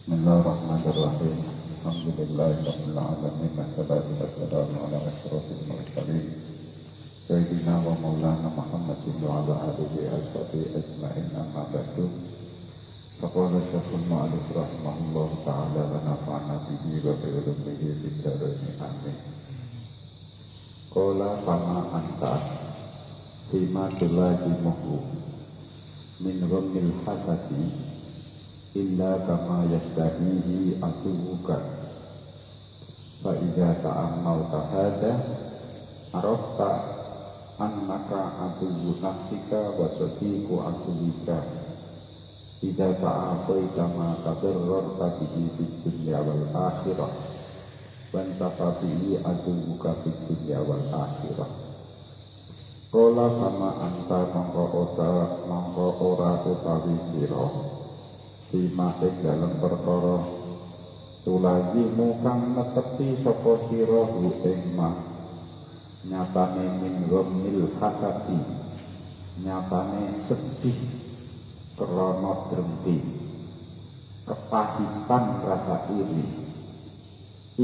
Bismillahirrahmanirrahim. Alhamdulillahirabbil alamin. Wassalatu wassalamu ala asyrofil mursalin Sayyidina wa maulana Muhammadin wa ala alihi washabihi ajma'in, amma ba'du. Faqala Syekhul Mu'allif rahimahullah ta'ala wa nafa'na bihi wa bi ulumihi fid dharain amin. Qala fama anta fima tulazimuhu min ghammil hasadi illa kama yashtahihi aduka fa idza ta'ammalta hadha arafta annaka aduwu nafsika wa sadiqu aduwika idza ta'afaita ma tadarrarta bihi fid dunya wal akhirah wa tafabihi aduwuka fid dunya wal akhirah. Qala kama anta mongko ora utawi sira Sima ing dalem perkara tulazimu kang netepi sapa sira hu ing ma nyatane min ghammil hasadi, nyatane sedih krana drengki, kepahitan rasa iri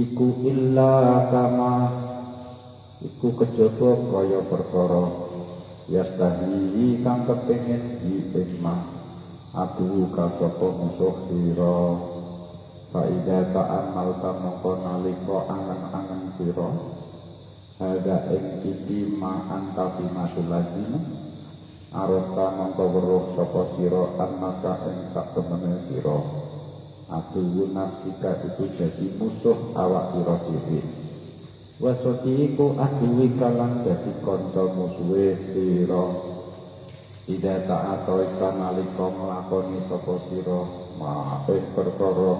iku illa kama iku kejaba kaya perkara yastahi kang kepengin ing ma aduh kasapa musuh sira fa idza ta'ammalta mongko nalika angen-angen sira hadza ing iki ma anta bimasul lazim arata mongko weruh sapa sira annaka ing sak temene sira aduh nafsika itu dadi musuh awak sira dhewe wasatiku aduwi kalan dadi kanca musuhe sira. Ida ta'atoika nalika nglakoni sapa sira maafih perkara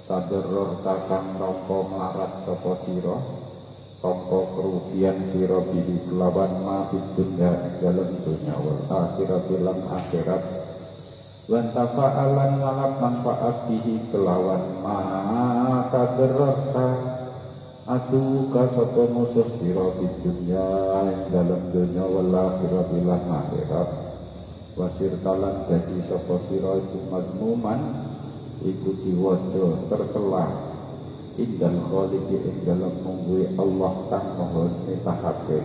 tadarrur kakang nampa melarat sapa sira tampa kerugian sira bihi kelawan ma bidunya dalam dunya wal akhirat lan akhirat wan tafa'alan ngalap manfaat bihi kelawan ma tadarrur aduh kasapa musuh sira di dunya dalam dunya wal akhirat lan akhirat wasir talan dadi sapa sira iku madmuman iku diwaca tercela indal khaliqi ing dalam mungguhe Allah kang maha nitahake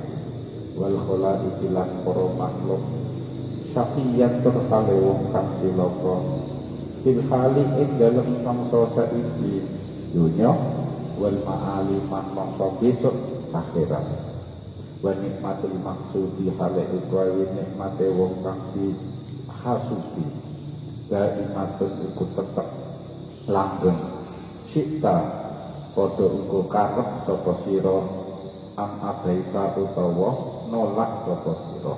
wal khalaiqi lan para makhluk syaqiyan terkale wong kang cilaka fil khaliq ing dalam mangsa saiki dunya wal ma'ali man mangsa besok akhirat wa nikmatul maksudi hale utawi nikmate wong kang dihasuti daimatun iku tetep langgeng sita padha uga karep sapa sira am abaita utawa nolak sapa sira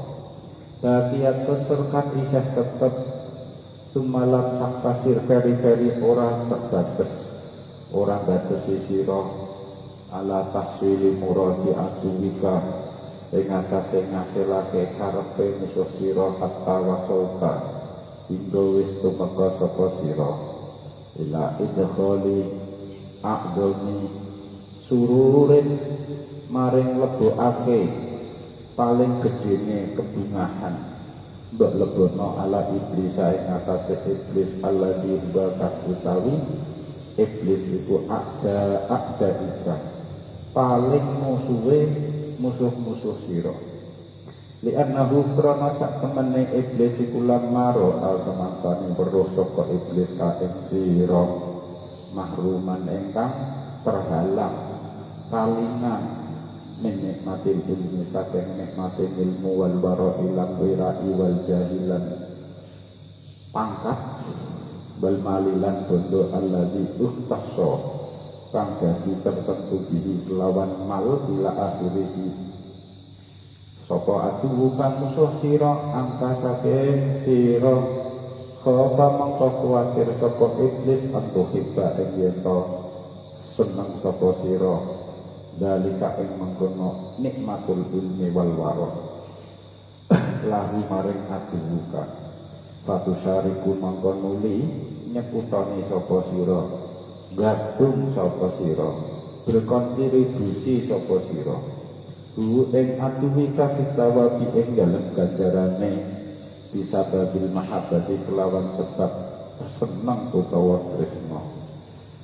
sakiyatun surkat isih tetep sumalam takasir keri-keri ora terbatas ora batesi sira ala tahsili muradi aduwika ing atase ngasilake karepe musuh sira hatta wasauka hingga wis tumeka sapa sira ila idkhali a'dhami sururin maring lebokake paling gedene kebungahan mbok lebono ala iblis ing atase iblis alladzi huwa utawi iblis itu ada ika paling musuh-musuh sira li'annahu krana sak temene iblis iku lamaro al samansane weruh saka iblis ka ing sira mahruman ingkang terhalang kalingan nikmatil ilmi saking nikmatil ilmu wal wara ilang wirai wal jahilan pangkat bal malilan bondo alladzi uhtassa kang dadi tertentu bihi kelawan mal ila akhirih sapa atuhu kang musuh sira angka saking sira khofa mangko kuwatir sapa iblis antu hibba ing yen seneng sapa sira dalika ing mengkono nikmatul ilmi wal wara lahu maring atuhuka fatu syariku mangko nuli nyekutoni sapa sira gadung sapa sira berkontribusi sapa sira hu ing atuwika fitawabi ing dalem ganjarane bisa babil mahabbati kelawan sebab seneng utawa tresna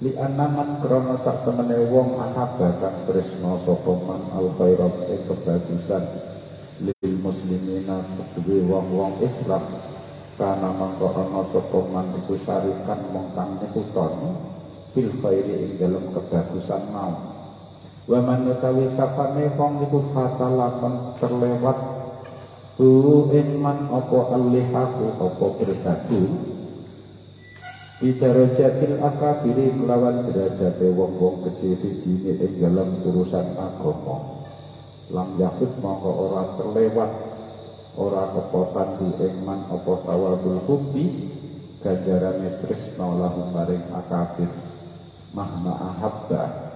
li anaman krana sak temene wong ahabba kang tresna sapa man al khairat kebagusan lil muslimina kedue wong-wong Islam kana mangko ana sapa man iku syarikan mong kang nyekuton fil khairi ing dalem kebagusan mau wa man utawi sapane wong iku fatalakon terlewat ing man apa alihaku apa berbadu bidarajatil akabiri kelawan derajate wong-wong gedhe dine ing dalem urusan agama lam yafut mongko ora terlewat ora kepotan di man apa sawabul hubbi ganjarane tresna lahum maring akabir mahma ahabba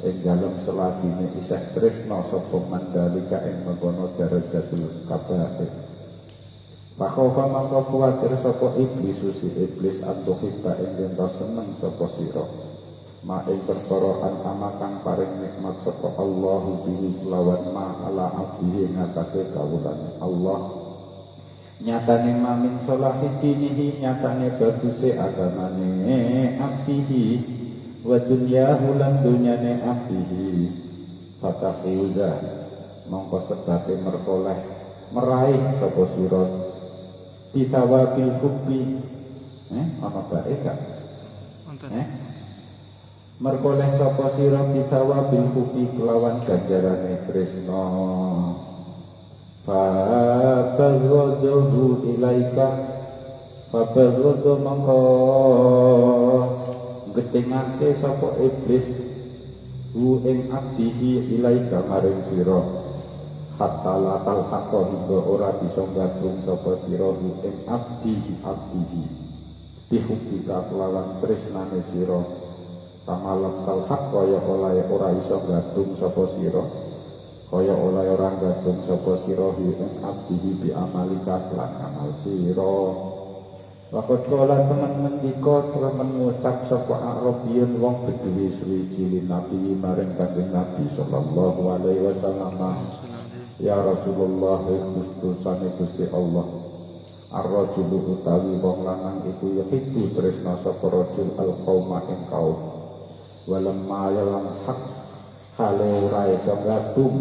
ing dalem selagine isih tresna sapa mandalika ing mengkono darajatul kabair pakhofa mangko kuwatir sapa iblis si iblis antuhibba ing yen seneng sapa sira ma ing perkara amakan paring nikmat sapa Allahu bihi lawan ma ala abdihi ngatasé kawulane Allah nyatane mamin salahi dinihi nyatane baguse agamane abdihi wa dunyahu lan dunyane abdihi fatafuza mongko sebate merkoleh meraih sapa sira ditawabil hubbi ana bae gak merkoleh sapa sira bitawabil hubbi kelawan ganjarane tresna fabaghadahu ilaika fabaghadu mongko getengake sapa iblis hu ing abdihi ilaika maring sira hatta la talhaqa hingga ora bisa gabung sapa sira hu ing abdihi bihubbika kelawan tresnane sira kamalam talhaq kaya oleh ora iso gabung sapa sira kaya oleh ora gabung sapa sira ing abdihi bi amalika lan amal sira wakot kala temen ngendika temen ngucap sapa Arabiyun wong bedhuwe suwi Nabi maring Kanjeng Nabi sallallahu alaihi wasallam ya Rasulullah Gustusane Gusti Allah ar-rajulu utawi wong lanang iku yahibu tresna sapa rajul al-qauma ing kaum walamma yalam hak hale ora iso gabung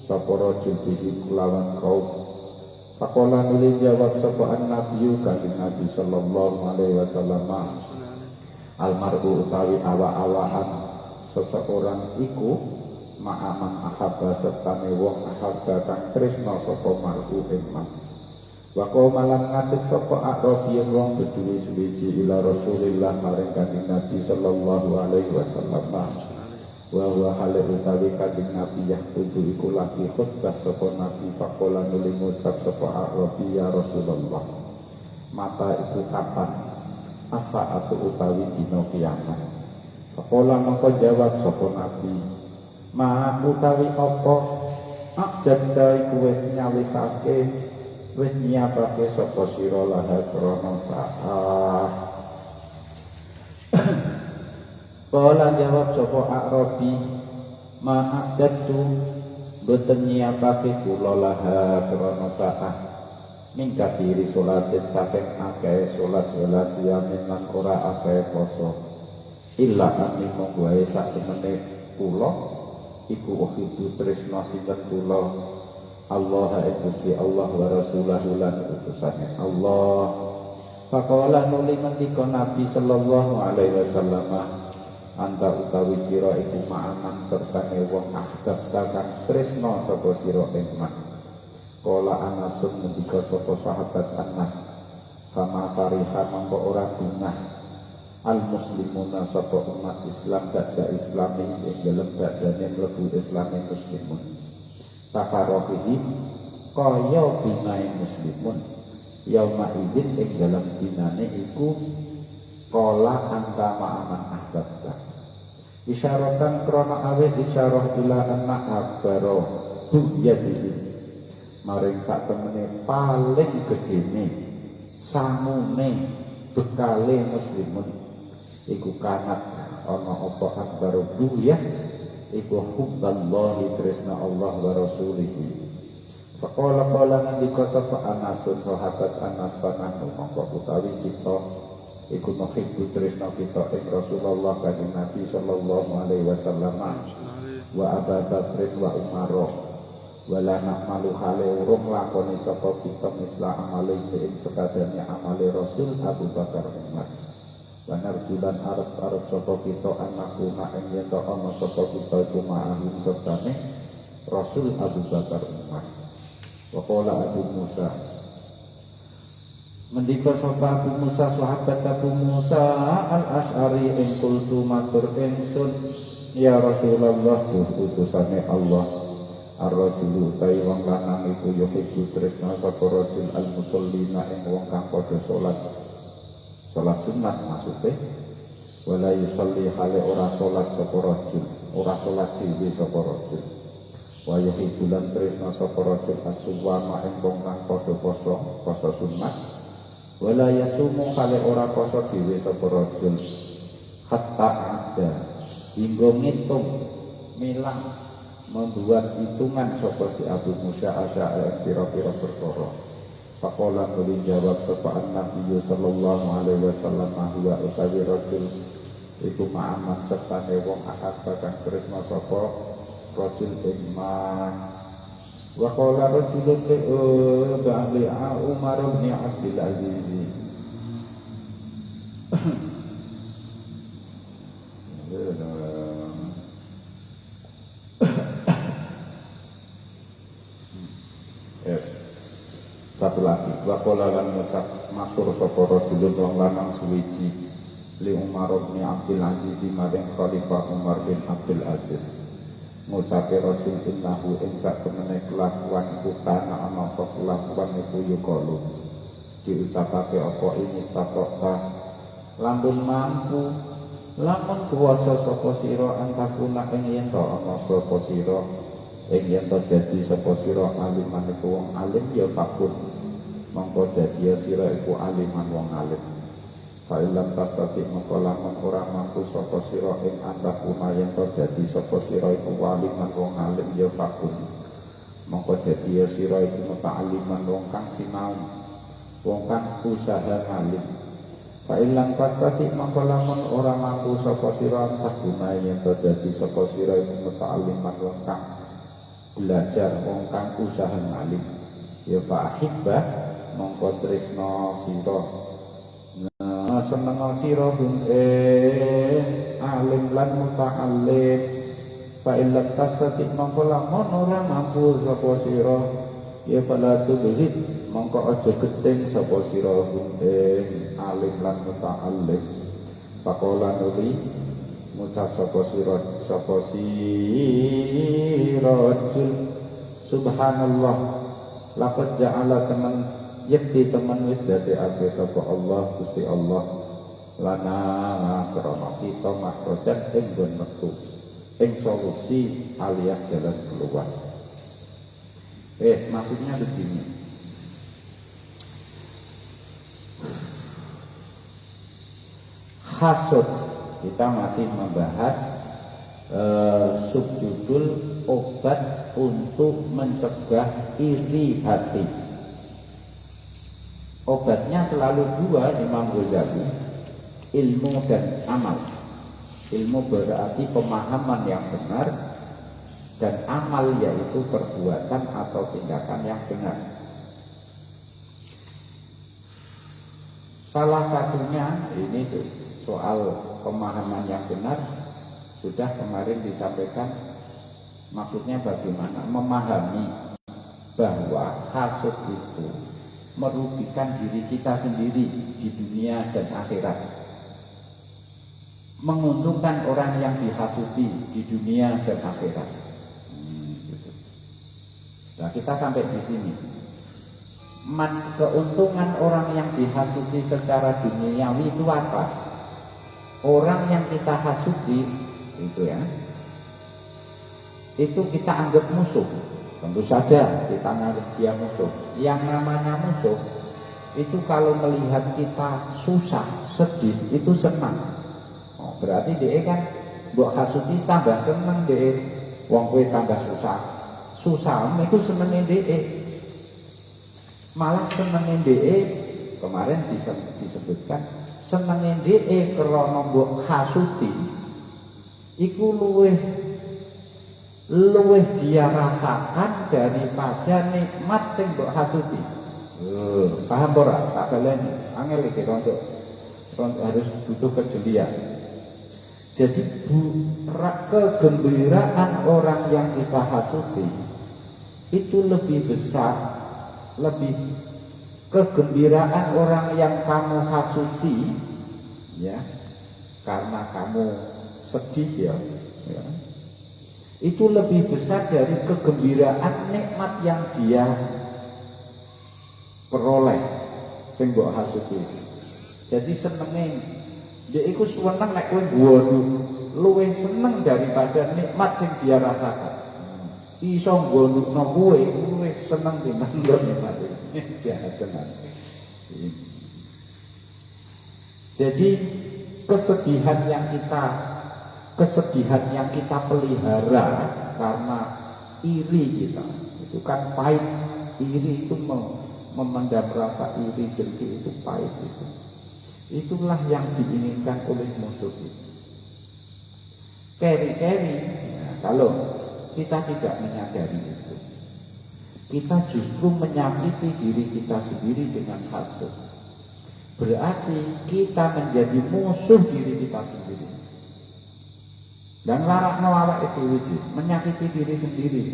sapa rajul iki kulawan kaum pakola nuli jawab sapa an-nabiyyu kanjeng Nabi sallallahu alaihi wasallam almar'u utawi awa-awaan seseorang iku ma'aman ahabba sertane wong ahabba kang tresna sapa mar'u ing man wa qaumalan ngatik sapa Arabiyun wong bedhuwe suwiji ila Rasulillah maring kanjeng Nabi sallallahu alaihi wasallam wa huwa hale utawi kanjeng Nabi yaktubu iku lagi khutbah sapa Nabi faqala nuli ngucap sapa Arabi ya Rasulullah mata itu kapan as-saatu utawi dina kiamat faqala maka jawab sapa Nabi ma utawi apa akjadda iku wis nyawisake wis nyiapake sapa sira laha krana saah kala jawab sapa Arabi ma'adatu boten nyiapake kula laha krana saah mingkatiri salatin saking akeh salat wala siyamin lan ora akeh poso illa ami mung wae sak temene kula iku uhibu tresna sinten kula Allah Gusti Allah wa rasulahu lan utusane Allah faqala nuli ngendika Nabi sallallahu alaihi wasallam anta utawi sira iku ma'aman sertane wong ahdab kang tresna sapa sira ing man kala Anasun ngendika sapa sahabat Anas kama sariha mongko ora bungah al muslimuna sapa umat Islam ba'da islami ing dalem badane mlebu islami muslimun tafarohihi kaya bungae muslimun yauma idzin ing dalem dinane iku kala anta ma'aman ahbabta isyaratan krana awet isyarah ila anna akbaro buhyadihi maring sak temene paling gedene samune bekale muslimun iku kanat ana apa akbaro buhyah iku hubballahi tresna Allah wa rasulihi faqala ngendika sapa Anasun sahabat Anas panah mongko utawi kita iku nuhibbu tresna kita ing Rasulullah kanjeng Nabi sallallahu alaihi wasallam wa Abu Bakr wa Umar wala na'malu hale urung lakoni sapa kita misla amale ing sekadane amale Rasul Abu Bakar Umar wa narjulan arep sapa kita anakuna ing yen ana sapa kita iku ma'ahum sertane Rasul Abu Bakar Umar wa qala Abu Musa mendika sapa Abu Musa sahabat Abu Musa al-Asy'ari ing kultu matur ingsun ya Rasulullah utusane Allah ar-rajulu tai wong lanang iku yuhibbu tresna sapa rajul al-musallina ing wong kang padha salat sunat maksude wala yusalli hale ora salat sapa rajul ora salat dhewe sapa rajul wa yuhibbu lan tresna sapa rajul as-suwama ing wong kang padha poso sunat wala yasumu kale ora poso dhewe sapa rajul hatta ada hingga ngitung milang membuat hitungan sapa si Abu Musa Asy'ari pira-pira perkara faqala beli jawab sapa Nabi sallallahu alaihi wasallam huwa utawi rajul iku ma'aman sertane wong akad kang tresna sapa rajul iman wa qala rajulun ba'li Umar bin Abdul Aziz satu lagi wa qala lan ngucap matur sapa rajulun wong lanang suwiji li Umar bin Abdul Aziz maring Khalifah Umar bin Abdul Aziz ngucape rajul innahu ing sak temene kelakuan iku kana ana apa kelakuan iku yukalu diucapake apa ini staqota lamun mampu lamun kuwasa sapa sira antakuna ing yen to ana sapa sira ing yen to dadi sapa sira aliman iku wong alim ya fakun mongko dadi sira iku aliman wong alim fa'ilam tastati mongko lamun ora mampu sapa sira ing antakuna yen to dadi sapa sira iku aliman wong alim ya fakun mongko dadi sira iku muta'alliman wong kang sinau wong kang usaha alim fa'ilam tastati mongko lamun ora mampu sapa sira antakuna yen to dadi sapa sira iku muta'alliman wong kang belajar wong kang usaha alim ya fa'hibbah mongko tresna sira seneng sira bin alim lan muta'allim fa illam tastati mongko lamun ora mampu sapa sira ya fala tudhid mongko aja geting sapa sira bin alim lan muta'allim faqala nuli ngucap sapa sira rajul subhanallah laqad ja'ala teman yakti teman wis dadekake sapa Allah Gusti Allah lana krana kita makrojat ing nggon metu ing solusi alias jalan keluar. Maksudnya begini. Hasud kita masih membahas subjudul obat untuk mencegah iri hati. Obatnya selalu dua Imam Ghazali, ilmu dan amal. Ilmu berarti pemahaman yang benar, dan amal yaitu perbuatan atau tindakan yang benar. Salah satunya ini soal pemahaman yang benar sudah kemarin disampaikan. Maksudnya bagaimana memahami bahwa hasud itu merugikan diri kita sendiri di dunia dan akhirat, menguntungkan orang yang dihasuti di dunia dan akhirat. Nah, kita sampai di sini. Keuntungan orang yang dihasuti secara duniawi itu apa? Orang yang kita hasuti itu ya, itu kita anggap musuh. Tentu saja kita anggap dia musuh. Yang namanya musuh itu kalau melihat kita susah, sedih, itu senang. Berarti dia kan mbok hasuti tambah seneng dia. Wong kowe tambah susah. Susah itu senenge dia. Malah senenge dia kemarin disebutkan senenge dheke krana mbok hasuti iku luweh dia rasakan daripada nikmat sing mbok hasuti. Paham ora? Tak baleni. Angel iki rontok harus butuh kejelian. Jadi kegembiraan orang yang kita hasuti itu lebih besar, lebih kegembiraan orang yang kamu hasuti, ya, karena kamu sedih ya, itu lebih besar dari kegembiraan nikmat yang dia peroleh sing mbok hasuti. Jadi senenge dia iku seneng nek kowe nggono luwih seneng daripada nikmat sing dia rasakan. Iso nggonukno kowe luwih seneng timbang nikmat. Jahat tenan. Jadi kesedihan yang kita pelihara karena iri kita itu kan pahit. Iri itu memendam rasa iri, dengki itu pahit itu. Itulah yang diinginkan oleh musuh itu. Keri-keri, ya, kalau kita tidak menyadari itu, kita justru menyakiti diri kita sendiri dengan hasud. Berarti kita menjadi musuh diri kita sendiri. Dan larakno awake dhewe menyakiti diri sendiri.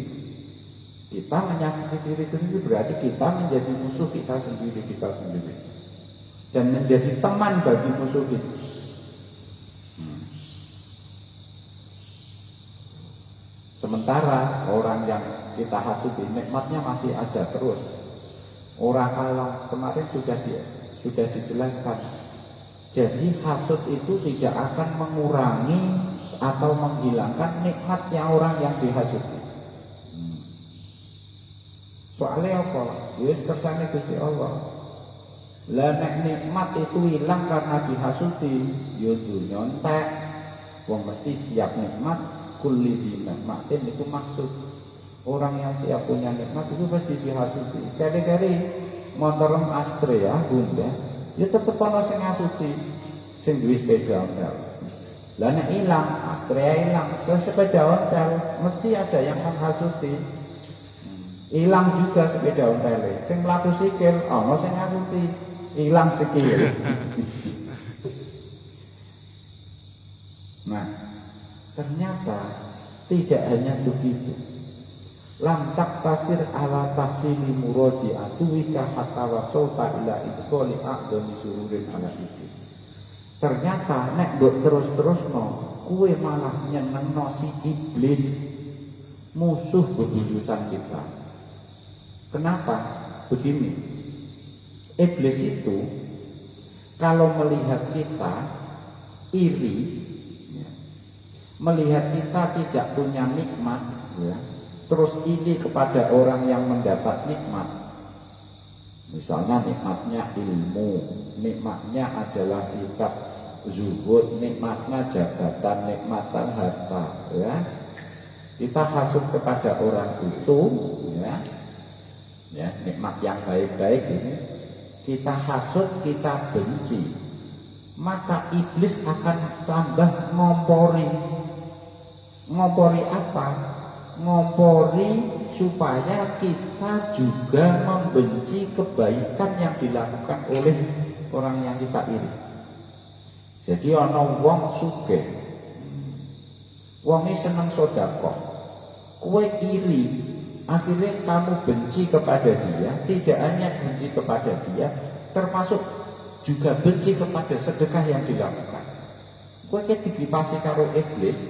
Kita menyakiti diri sendiri berarti kita menjadi musuh kita sendiri. Dan menjadi teman bagi musuh kita. Sementara orang yang kita hasuti nikmatnya masih ada terus. Orang kalah kemarin sudah dijelaskan. Jadi hasud itu tidak akan mengurangi atau menghilangkan nikmatnya orang yang dihasuti. Soalnya apa? Wis kersane Gusti Allah. Lah nek nikmat itu hilang karena dihasuti, ya dunya entek. Wong mesti setiap nikmat kulli nikmatin itu maksud. Orang yang tiap punya nikmat itu pasti dihasuti. Kali-kali motorem Astrea Bunda, ya tetep ana sing ngasuti, sing duwe sepeda ontel. Lah nek ilang, Astrea ilang, sepeda ontel mesti ada yang menghasuti. Hilang juga sepeda ontele, sing mlaku sikil ana sing ngasuti, hilang sikil. Nah, ternyata tidak hanya begitu. Lam taktasir ala tasili muradi aduwika hatta wasauta ila idkhali a'dami sururin ala itu. Ternyata nek mbok terus-terusno, kuwe malah nyenengno si iblis, musuh bebuyutan kita. Kenapa? Begini, iblis itu kalau melihat kita iri, ya, melihat kita tidak punya nikmat, ya, terus iri kepada orang yang mendapat nikmat. Misalnya nikmatnya ilmu, nikmatnya adalah sikap zuhud, nikmatnya jabatan, nikmatan harta, ya. Kita hasud kepada orang itu, ya, nikmat yang baik-baik ini kita hasud, kita benci, maka iblis akan tambah ngompori apa? Ngompori supaya kita juga membenci kebaikan yang dilakukan oleh orang yang kita iri. Jadi ana wong sugih, wong ini seneng sedekah, kowe iri, akhirnya kamu benci kepada dia. Tidak hanya benci kepada dia, termasuk juga benci kepada sedekah yang dilakukan. Kowe digipasi karo iblis,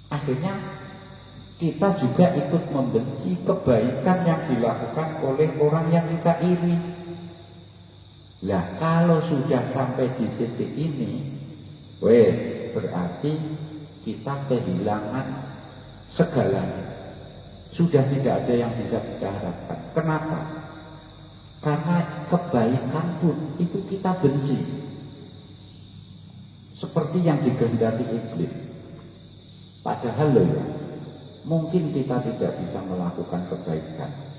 akhirnya kita juga ikut membenci kebaikan yang dilakukan oleh orang yang kita iri. Lah kalau sudah sampai di titik ini, wes berarti kita kehilangan segalanya. Sudah tidak ada yang bisa kita harapkan. Kenapa? Karena kebaikan pun itu kita benci, seperti yang dikehendaki iblis. Padahal loh ya, mungkin kita tidak bisa melakukan kebaikan,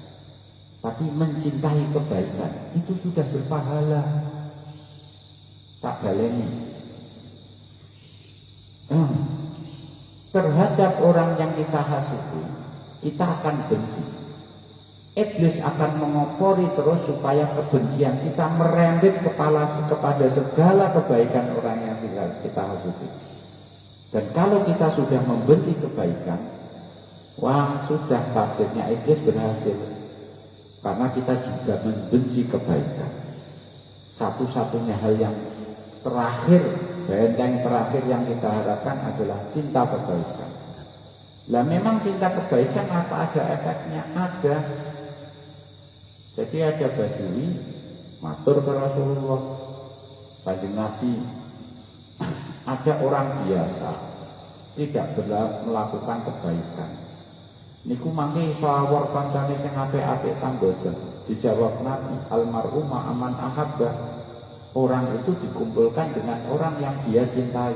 tapi mencintai kebaikan itu sudah berpahala. Tak baleni. Terhadap orang yang kita hasuti, kita akan benci. Iblis akan mengopori terus supaya kebencian kita merembet kepada segala kebaikan orang yang kita hasuti. Dan kalau kita sudah membenci kebaikan, wah sudah targetnya iblis berhasil. Karena kita juga membenci kebaikan. Satu-satunya hal yang terakhir, benteng terakhir yang kita harapkan adalah cinta kebaikan. Lah memang cinta kebaikan apa ada efeknya? Ada. Jadi ada Badui matur ke Rasulullah, Kanjeng Nabi, ada orang biasa tidak melakukan kebaikan. Niku mangke iso awor kancane sing apik-apik ta mboten? Dijawab Nabi, almarhum aman ahabba. Orang itu dikumpulkan dengan orang yang dia cintai.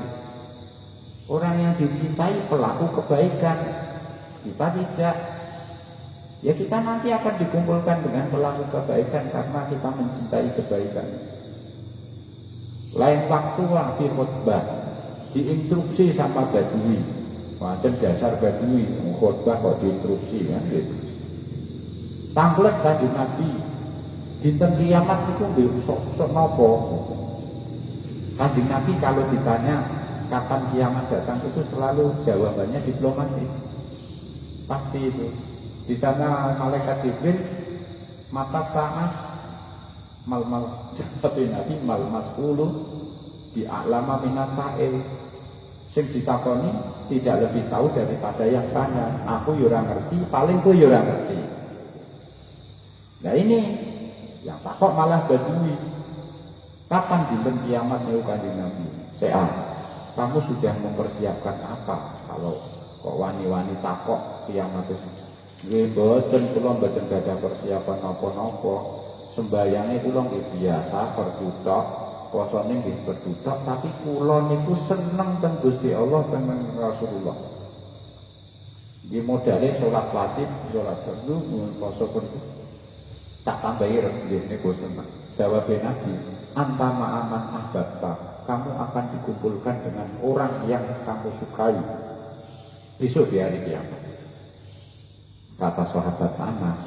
Orang yang dicintai pelaku kebaikan. Kita tidak. Ya kita nanti akan dikumpulkan dengan pelaku kebaikan karena kita mencintai kebaikan. Lain waktu di khutbah diinstruksi sama Badui, macam dasar Badui khutbah kok diinstruksi kan gitu. Tamplet Kanjeng Nabi dinten kiamat itu sok nopo. Kanjeng Nabi kalau ditanya kapan kiamat datang itu selalu jawabannya diplomatis. Pasti itu. Di sana malaikat Jibril mata saat mal jawab Nabi mal mas'ulu di a'lama minasail. Sing ditakoni tidak lebih tahu daripada yang tanya. Aku yura ngerti, paling ku yura ngerti. Nah ini yang takut malah Badui. Kapan dinten kiamat niku Kanjeng Nabi? Sehat. Kamu sudah mempersiapkan apa? Kalau kok wani-wani takok kiamat itu. Nggih mboten, kula mboten gadah persiapan napa-napa. Sembayange kula nggih biasa berdutok, posone nggih berdutok, tapi kula niku seneng teng Gusti Allah teng Rasulullah. Nggih modale salat wajib, salat fardu, poso fardu. Tak tambahi nggih niku seneng. Jawab Nabi, anta ma'aman ahbabta. Kamu akan dikumpulkan dengan orang yang kamu sukai besok di hari kiamat. Kata sahabat Anas,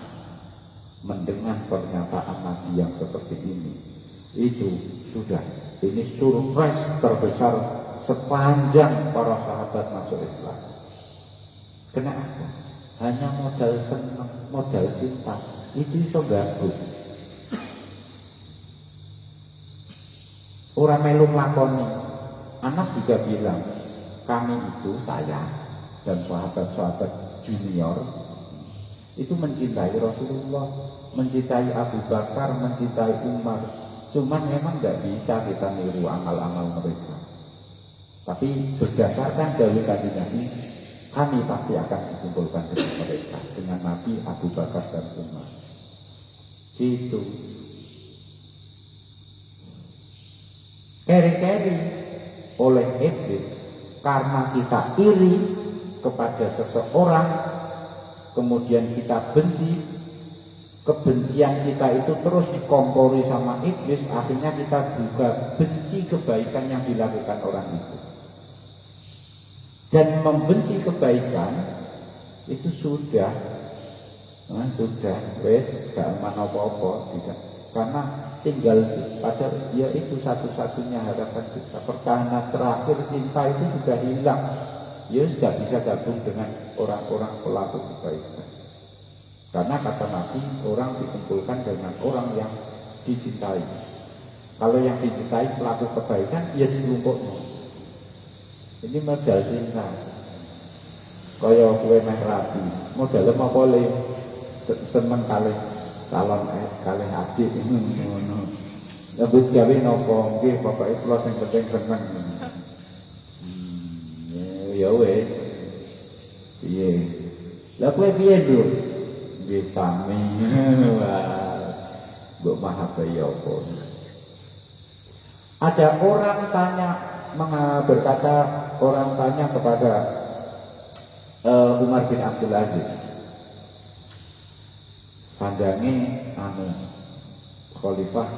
mendengar pernyataan Nabi yang seperti ini, itu sudah, ini surprise terbesar sepanjang para sahabat masuk Islam. Kenapa? Hanya modal senang, modal cinta, itu iso bagus. Orang melu nglakoni. Anas juga bilang, kami itu, saya dan sahabat-sahabat junior itu mencintai Rasulullah, mencintai Abu Bakar, mencintai Umar. Cuman memang tidak bisa kita niru amal-amal mereka. Tapi berdasarkan dalil Kanjeng Nabi, kami pasti akan dikumpulkan dengan mereka, dengan Nabi, Abu Bakar dan Umar. Gitu. Keri-keri oleh iblis karena kita iri kepada seseorang, kemudian kita benci, kebencian kita itu terus dikompori sama iblis, akhirnya kita juga benci kebaikan yang dilakukan orang itu. Dan membenci kebaikan itu sudah wes gak aman apa-apa, tidak. Karena tinggal pada dia itu satu-satunya harapan kita. Pertahanan terakhir cinta itu sudah hilang. Ya sudah bisa gabung dengan orang-orang pelaku kebaikan. Karena kata Nabi, orang dikumpulkan dengan orang yang dicintai. Kalau yang dicintai pelaku kebaikan, ya dikumpulkan. Ini modal cinta. Kaya kue meh rabi, modal apa boleh seneng kali calon kali adik ini ngono. Nyebut gawe napa nggih pokoke kula sing penting seneng. Ya wis. Piye? Lah kowe piye, Nduk? Nggih sami. Wah. Mbok maha ya apa. Ada orang berkata kepada Umar bin Abdul Aziz, sanjange khalifah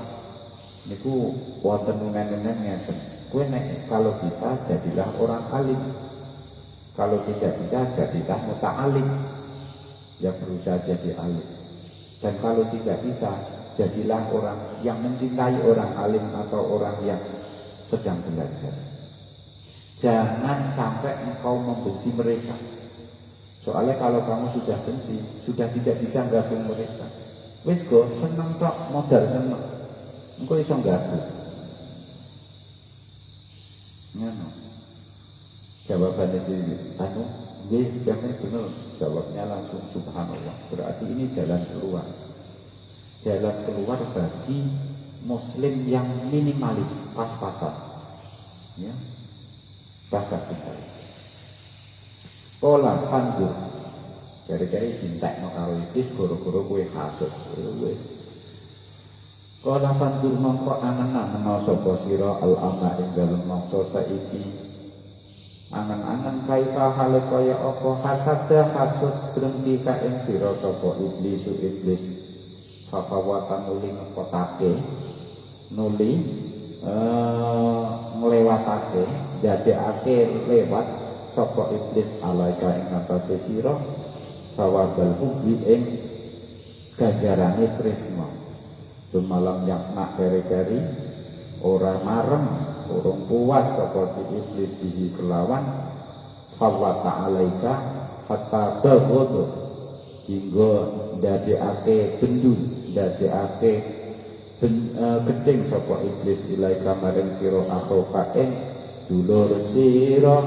Niku wonten nunen-nunen ngeten. Kowe nek kalau bisa jadilah orang alim. Kalau tidak bisa jadilah muta'alim. Ya berusaha jadi alim. Dan kalau tidak bisa jadilah orang yang mencintai orang alim atau orang yang sedang belajar. Jangan sampai engkau membenci mereka. Soalnya kalau kamu sudah benci, sudah tidak bisa gabung mereka. Wis go seneng tok, modal seneng. Engkau iso gabung. Ngono. Jawabannya si anu, nggih bener. Jawabnya langsung subhanallah. Berarti ini jalan keluar. Jalan keluar bagi muslim yang minimalis, pas-pasan. Ya. Bahasa kita. Pola fandur. Kira-kira dintekno karo iblis goro-goro kowe hasud. Wis. Pola fandur mongko angen-angen sapa sira al-ama ing dalem mangsa saiki. Angen-angen kaifa hale kaya apa hasada hasud drengki ka ing sira sapa iblis. Fafawatan nuli ngepotake nuli nglewatake dadekake lewat sapa iblis alaika ing atase sira sawabal hubbi ing ganjarane tresna dumalam yakna keri-keri ora marem urung puas sapa si iblis bihi kelawan fawata alaika hatta taghud hingga dadekake bendu dadekake gedeng sapa iblis ilaika maring sira akhoka ing dulur sira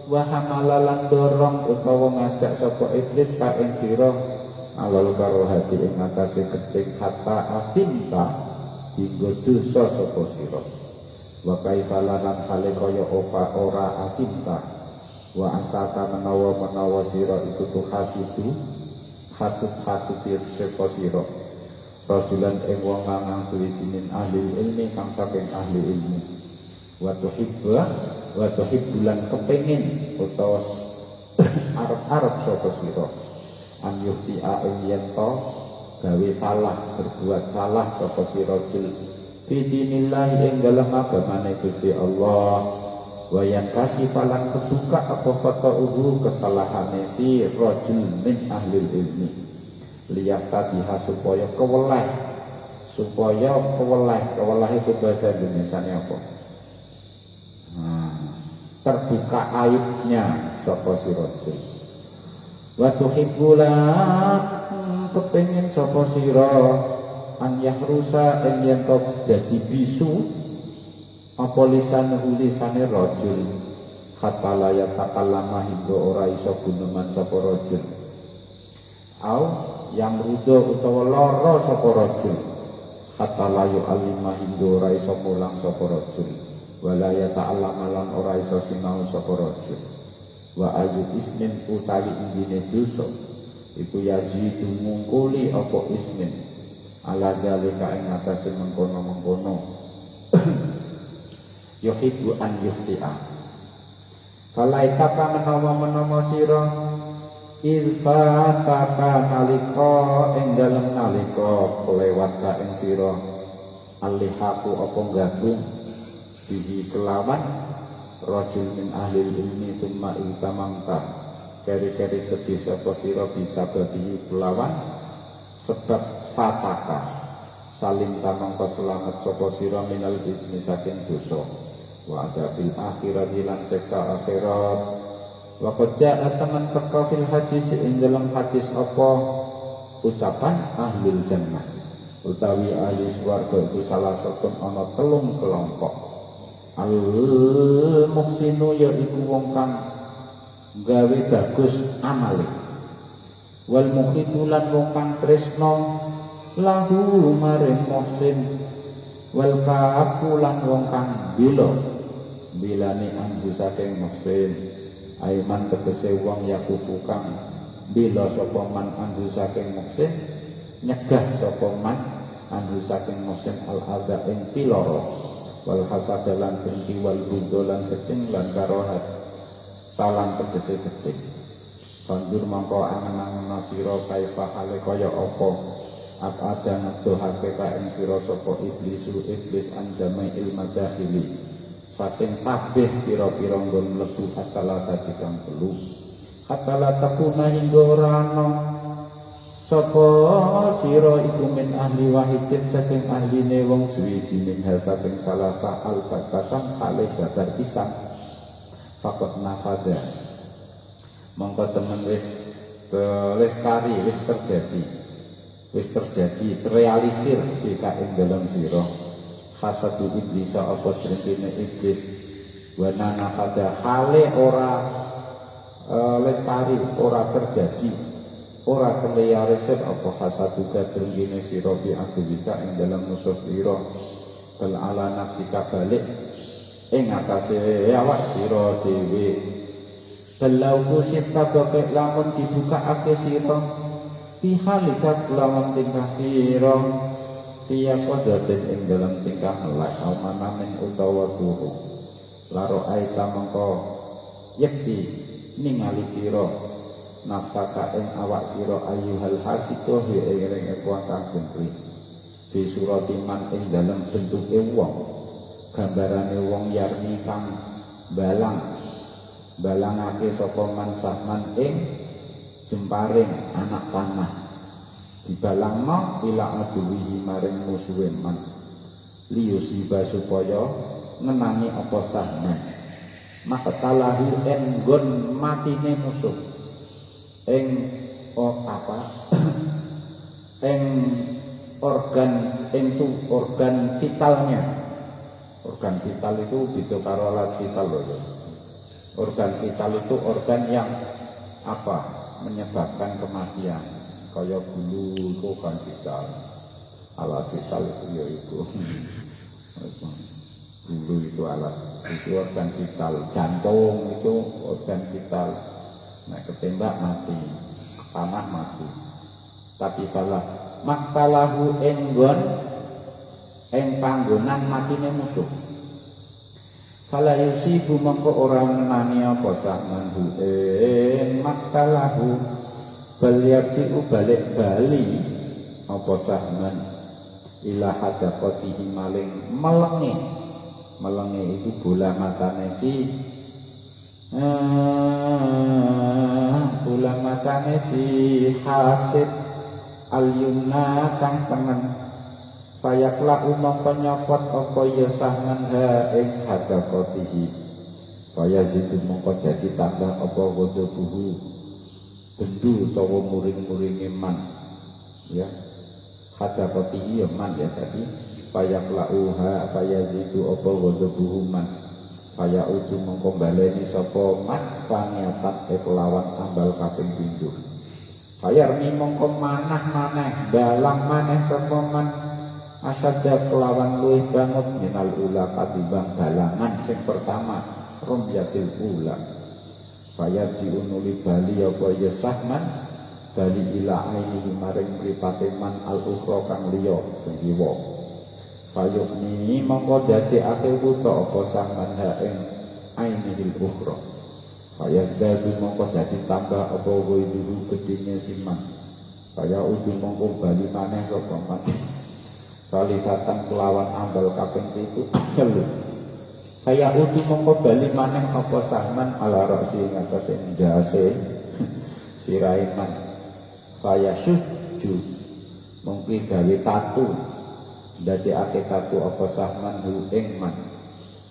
wa hamalalan dorong utawa ngajak sapa iblis ka ing sira alal karo hati ing atase gedeng hatta atinta hingga dosa sapa sira wa kaifalanan kale kaya ora atinta wa asaka menawa sira iku tuh hasud sapa sira rajulan ing wong lanang suwijinin ahli ilmi kang saking ahli ilmu wa tuhibbulan kepengin utawa arep-arep sapa sira an yuhti'a ing to gawe salah berbuat salah sapa sira jil bidinillah ing dalem agamane Gusti Allah wa yang kasih palan kebuka apa fata'uhu kesalahane si rajul min ahli ilmi liyaf tadiha supaya keweleh itu bahasa Indonesianya apa? Terbuka aibnya sapa si rajul wa tuhibbulan kepengin sapa sira an yahrusa ing yen dadi bisu apa lisane rajul hatta la yatakallama hingga ora iso guneman sapa rajul au yang rudo utawa lara sapa rajul hatta la yu'allima hingga ora iso mulang sapa rajul wala yata'allama lan ora iso sinau sapa rajul wa ayu ismin utawi indine dosa iku yazidu mungkuli apa ismin ala dalika ing atase mengkono-mengkono yuhibbu an yuhti'a falaitaka menawa sira ilfataka nalika ing dalem nalika lewat ka ing sira alihaku apa gabung bihi kelawan rajul min ahli ilmi summa iltamangta keri-keri sedih sapa sira bisa babi kelawan sebab fataka salim tamangka selamat sapa sira minal ismi saking dosa wa adabil akhirat lan siksa akhirat wa qad ja'a taman teka fil hadis ing dalam hadis apa ucapan ahlul jannah utawi ahli swarga itu salah satu ana telung kelompok al muhsinu yaiku wong kang gawe bagus amale wal muhitulan wong kang tresno lahu maring muhsin wal kafulan wong kang bilane anggo saking muhsin aiman tegese wong yakufu kang bila sapa man anggo saking muhsin nyegah sapa man anggo saking muhsin al adha ing piloro wal hasadalan dengki wal budolan gedeng lan karohat talan tegese gedeng banjur mangko angen-angen sira kaifa hale kaya apa ada ngedohake ka ing sira sapa iblis anjamai ilmadakhili saking kabeh pira-pira nggon mlebu atala dadi kang telu atala takuna hingga ora ana sapa sira iku min ahli wahidin saking ahline wong suwijining hal saking salasa al-bakatan kalih babar pisan fakot nafada mongko temen wis terjadi terrealisir jika ing dalam sira hasadu iblis apa drengkine iblis wana nafada hale ora lestari ora terjadi ora terrealisir apa hasadu drengkine sira bi akhlika ing dalam musuh sira bal ala nafsika balik ing atase awak sira dhewe belau kusita bapak lamun dibuka ake sira pihalikat lawan tingkah sira tiya kodatin ing dalam tingkah melek amanamin utawa turu laro aita mengko yakti ningali sira nafsaka ing awak sira ayyuhal hasito he ing kang gentri di surat iman ing dalam bentuke wong gambarane wong yarni kang balangake sapa man sahman ing jemparing anak panah dibalangno ila aduwihi maring musuhe man liyusiba supaya ngenani apa sahman maka talahu enggon matine musuh ing ing organ vitalnya. Organ vital itu gitu karo alat vital loh. Organ vital itu organ yang menyebabkan kematian. Kayak bulu itu organ vital. Alat vital itu ya itu. Bulu itu organ vital. Jantung itu organ vital. Nah ketembak mati, panah mati. Tapi salah maktalahu enggon ing panggonan matine musuh. Kala yusibu mongko ora menani apa sahmanhu ing maktalahu bal yarji'u balik bali apa sahman ila hadaqatihi maling melenge itu bola matane si hasid al-yumna kang tengen fayakla mongko nyopot apa ya sahman ha ing hadaqatihi fayazidu mongko dadi tambah apa ghadabuhu bendu utawa muring-muringe man ya hadaqatihi ya man ya tadi fayakla ha fayazidu apa ghadabuhu man fayaudu mongko baleni sapa man faniatan kelawan ambal kaping pindho fayarmi mongko manah-maneh dalang maneh sapa man asadda kelawan luwih banget minal ula katimbang balangan sing pertama rumyatil ula fayarji unuli bali apa ya sahman bali ila ainihi maring mripate man al ukhra kang liya sing liwa fayukni mongko dadekake wuta apa sahman ha ing ainihil ukhra fayazdadu mongko dadi tambah apa widu gedine siman kaya udu mongko bali maneh sapa man kali datang kelawan ambal kaping 7 kaya udu mongko bali maneh apa sahman ala roksi ngatasé ndase sirahe man kaya suju mungkin gawe tatu ndadekake tatu apa sahman hu ing man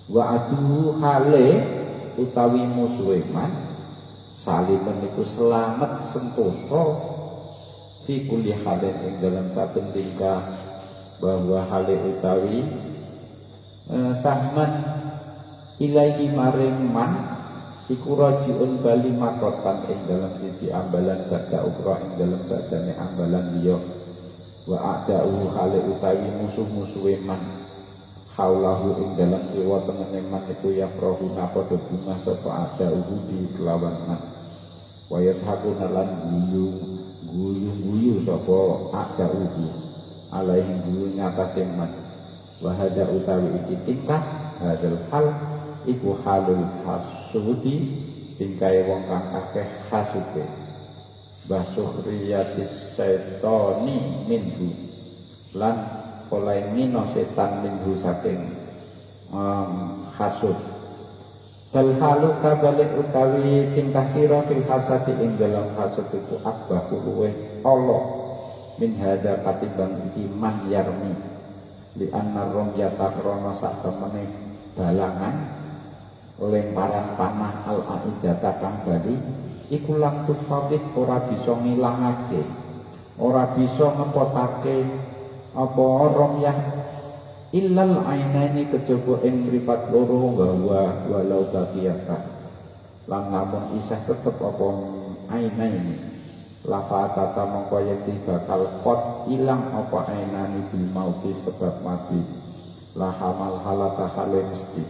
wa adu hale utawi musuhe man salimen iku selamat sentosa fi kulli halin ing dalam saben tingkah bahwa hale utawi sahman ilahi maring man iku rajiun bali makotan ing dalam siji ambalan gada ukra ing dalam dadane ambalan liya wa a'da'u hale utawi musuh-musuhe man haulahu ing dalam kiwa tengene man iku ya prohuna padha bunga sapa a'da'u di kelawan man wa yathakuna lan guyu sapa a'da'u alaihi dulu ngatasi man wahada utawi iki tingkah hadal hal iku halul hasudi tingkai wong kang akeh hasude basuhriyatis syaitoni minhu lan oleh ngino setan minggu saking hasud. Bal halu kabalik utawi tingkah sira fil hasadi ing dalam hasud iku akbahu luweh Allah min hadza katimbang iki man yarmi li anna rom yata krana sak temene balangan lemparan panah al aidata kang bali iku lam tufawit ora bisa ngilangake, ora bisa ngepotake apa romyah illal ainaini kejaba ing mripat loro bahwa walau baqiyata lan namun isih tetep apa ainaini lafata mongko yekti bakal kot ilang apa ainani bil mauti sebab mati la hamal halata hale mesti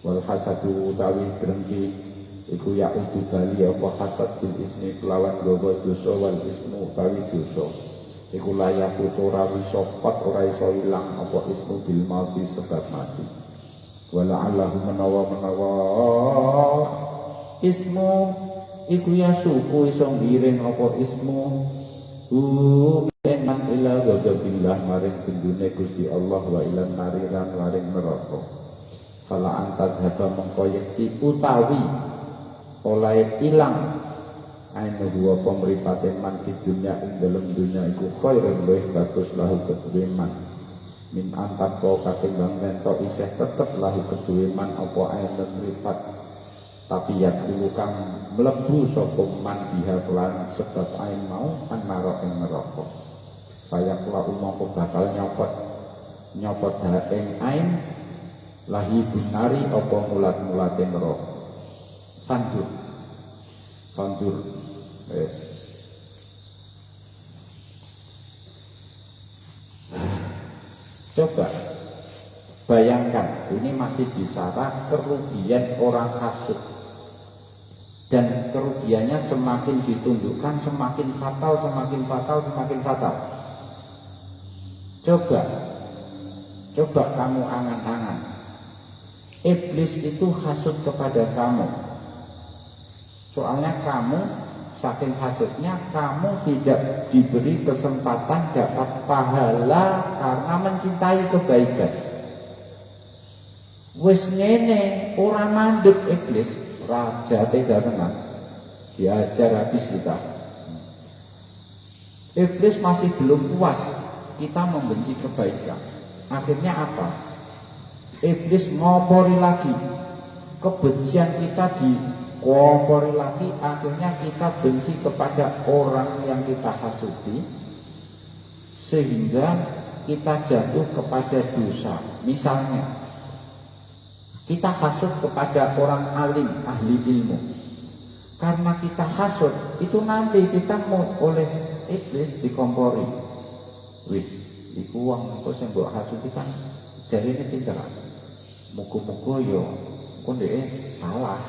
wal hasadu utawi drengki iku ya udu bali apa hasad bil ismi kelawan gogo dosa wal ismu utawi dosa iku layak futura wisopot ora iso ilang apa ismu bil mauti sebab mati wala allahu menawa ismu iku ya suku iso ngiring apa ismu eman ila ghadabillah maring bendune Gusti Allah wa ilan nariran maring neraka fala antad haba mengko yekti utawi oleh ilang ainu huwa pemripate man di dunia ing dalam dunia iku khairun luwih bagus lahu kedue man min antak kau katimbang mento isih tetep lahu kedue man apa ainun mripat tapi yak dulu kang mlebu sapa man biha kelan sebab ain mau anmaro ing neraka saya kula umangka bakal nyopot ing ain lahi binari apa mulat-mulate neraka fandur yes. Coba bayangkan, ini masih bicara kerugian orang hasud dan kerugiannya semakin ditundukkan semakin fatal. Coba kamu angan-angan, iblis itu hasud kepada kamu. Soalnya kamu saking hasudnya kamu tidak diberi kesempatan dapat pahala karena mencintai kebaikan. Wis ngene ora mandek iblis, raja tega tenan. Diajar habis kita. Iblis masih belum puas kita membenci kebaikan. Akhirnya apa? Iblis ngopori lagi. Kebencian kita dikompori lagi, akhirnya kita benci kepada orang yang kita hasuti sehingga kita jatuh kepada dosa. Misalnya kita hasut kepada orang alim, ahli ilmu. Karena kita hasut, itu nanti kita mau oleh iblis dikompori. Wih, iku wong kok sing mbok hasuti kan jarine pinteran. Muga-muga yo kok ndeke salah.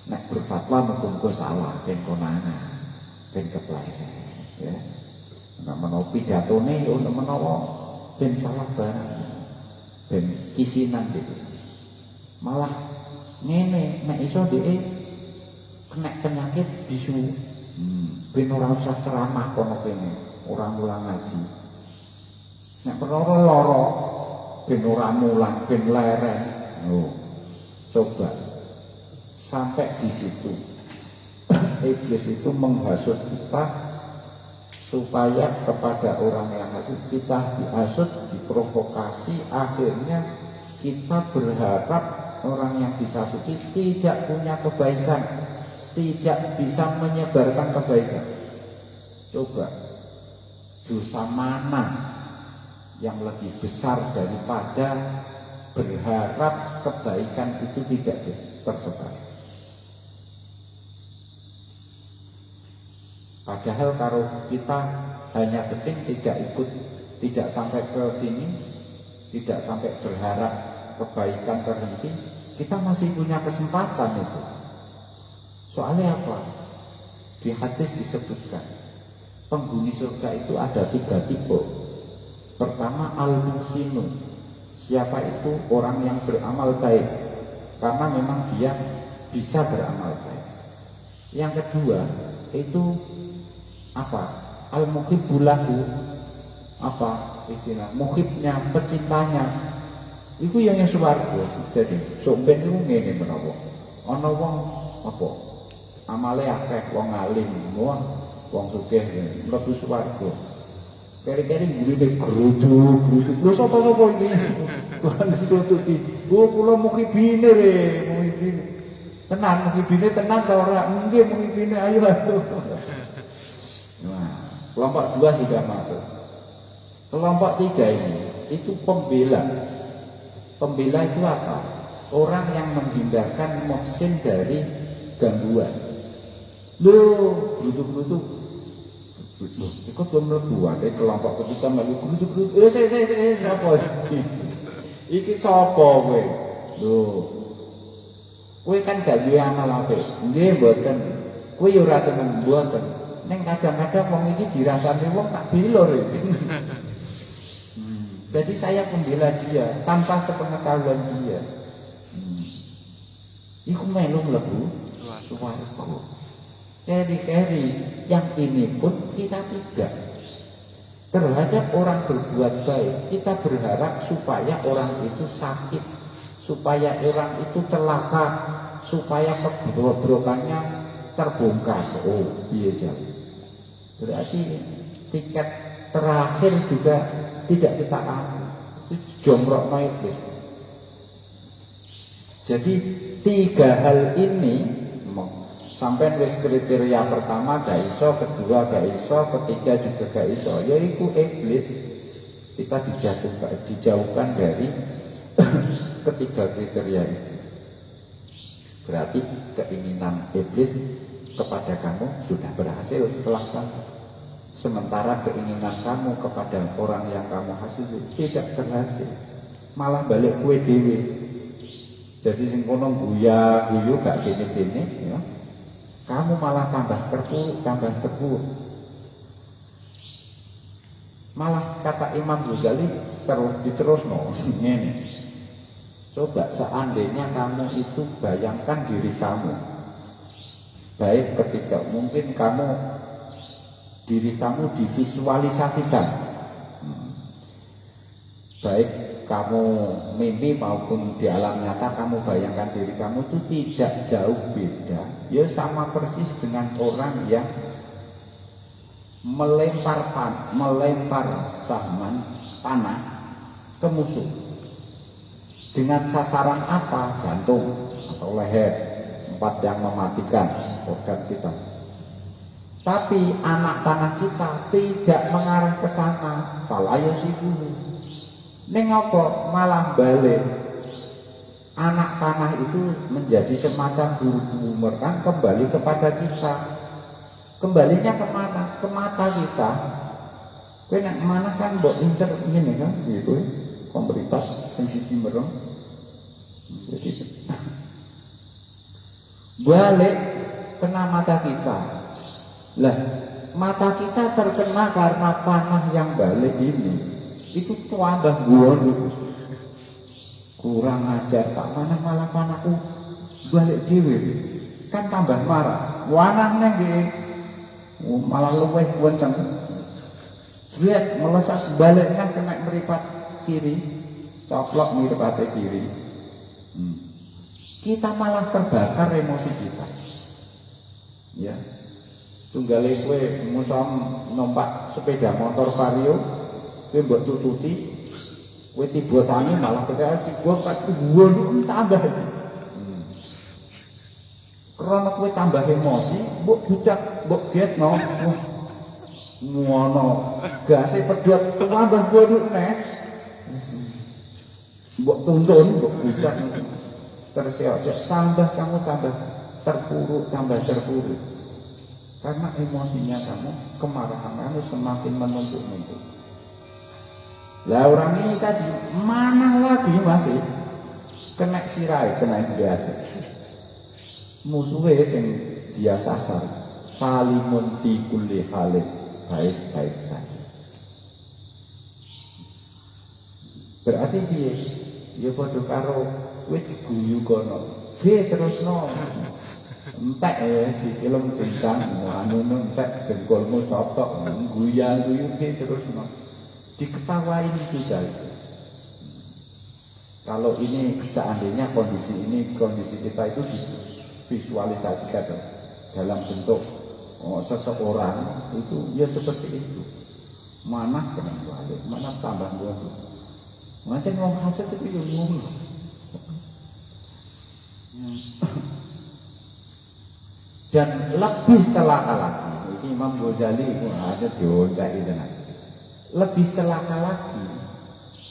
Nek berfatwa muga-muga salah ben konana, ben kepleset, ya. Nek menawa pidatone yo nek menawa ben salah barang. Ben kisinan iki. Malah ngene nek iso dhek kena penyakit bisu ben ora usah ceramah kono kene ora mulang ngaji nek perkara lara ben ora mulang ben leren coba sampai di situ iblis itu menghasut kita supaya kepada orang yang hasut kita dihasut diprovokasi akhirnya kita berharap orang yang dihasuti tidak punya kebaikan, tidak bisa menyebarkan kebaikan. Coba dosa mana yang lebih besar daripada berharap kebaikan itu tidak tersebar? Padahal kalau kita hanya penting tidak ikut, tidak sampai ke sini, tidak sampai berharap kebaikan terhenti, kita masih punya kesempatan itu. Soalnya apa? Di hadis disebutkan penghuni surga itu ada 3 tipe. Pertama al-muhsinun. Siapa itu? Orang yang beramal baik, karena memang dia bisa beramal baik. Yang kedua itu apa? Al-muhibbulahu. Apa? istilah muhibnya, pecintanya iku yang swarga. Jadi somben iku ngene menawa ana wong apa amale akeh, wong alim, wong sugih mlebu swarga. Keri-keri gurine geruduk. Lho sapa-sapa iki? Kuwi ditututi. Oh, kula muhibine le, muhibine. Tenan muhibine tenan ta ora? Nggih muhibine, ayo. Nah, kelompok 2 sudah masuk. Kelompok 3 ini itu pembela. Pembela itu apa? Orang yang menghindarkan muhsin dari gangguan. Loh, geruduk-geruduk. Loh, ikut belum mlebu ada kelompok ketiga melu geruduk-geruduk. Sapa iki? Iki sapa kowe? Loh. Kowe kan gak duwe amal apik. Nggih, mboten. Kowe yo ora seneng mboten. Ning kadang-kadang wong iki dirasani wong tak bilur iki. Jadi saya pembela dia tanpa sepengetahuan dia. Iku melu mlebu swarga. Keri-keri yang ini pun kita tidak. Terhadap orang berbuat baik, kita berharap supaya orang itu sakit, supaya orang itu celaka, supaya kebobrokannya terbongkar. Oh, iya jauh. Berarti tiket terakhir juga tidak kita ambil. Itu jomrok iblis. Jadi 3 hal ini sampai wis kriteria pertama gak iso, kedua gak iso, ketiga juga gak iso, yaitu iblis. Kita dijauhkan dari ketiga kriteria itu. Berarti keinginan iblis kepada kamu sudah berhasil terlaksana. Sementara keinginan kamu kepada orang yang kamu hasili tidak berhasil, malah balik kue dewe. Jadi sing kono guyu gak gini-gini ya. Kamu malah tambah terpuruk. Malah kata Imam Ghazali diterusno ngene. Coba seandainya kamu itu bayangkan diri kamu. Baik ketika mungkin diri kamu divisualisasikan. Baik kamu mimpi maupun di alam nyata kamu bayangkan diri kamu itu tidak jauh beda, ya sama persis dengan orang yang melempar sahman panah ke musuh dengan sasaran apa? Jantung atau leher, tempat yang mematikan organ kita. Tapi anak panah kita tidak mengarah ke sana, falayosibuhu. Ning apa malah balik, anak panah itu menjadi semacam bumerang kembali kepada kita. Kembalinya kemana? Ke mata kita. Kowe nek mana kan mbok incer ngene kan gitu. Pemerintah sing siji mereng. Jadi balik kena mata kita. Lah, mata kita terkena karena panah yang balik ini. Itu tambah buon kurang ajar, tak mana malah panahku balik dhewe kan tambah marah wanah neng malah luwih kenceng lihat melesat baliknya kena meripat kiri coplok miripate kiri kita malah terbakar emosi kita ya tunggale kowe musom numpak sepeda motor Vario kowe mbok tututi, kowe tiba tangi malah percaya tiba kat guyon tambah. Karena kowe tambah emosi, mbok bucak, mbok getno. Ngono, gase pedhot tambah bodho neh. Mbok tuntun, mbok bucak terseok, tambah kamu tambah terpuruk. Karena emosinya kamu, kemarahan kamu semakin menumpuk-numpuk. Lah orang ini tadi mana lagi masih kena sirai, kena biasa. Musuhnya sing dia sasar, salimun fi kulli halin, baik-baik saja. Berarti piye? Ya padha karo kowe diguyu kono. Terusno. Entek sikilmu kencang, anu entek dengkulmu cotok, guyu terusno. diketawain sudah itu. Kalau ini seandainya kondisi kita itu divisualisasikan dalam bentuk seseorang itu ya seperti itu. Mana kena balik, mana tambah balik. Macam wong hasad itu yang ngono. Dan lebih celaka lagi, ini Imam Ghazali ada diocai dengan lebih celaka lagi,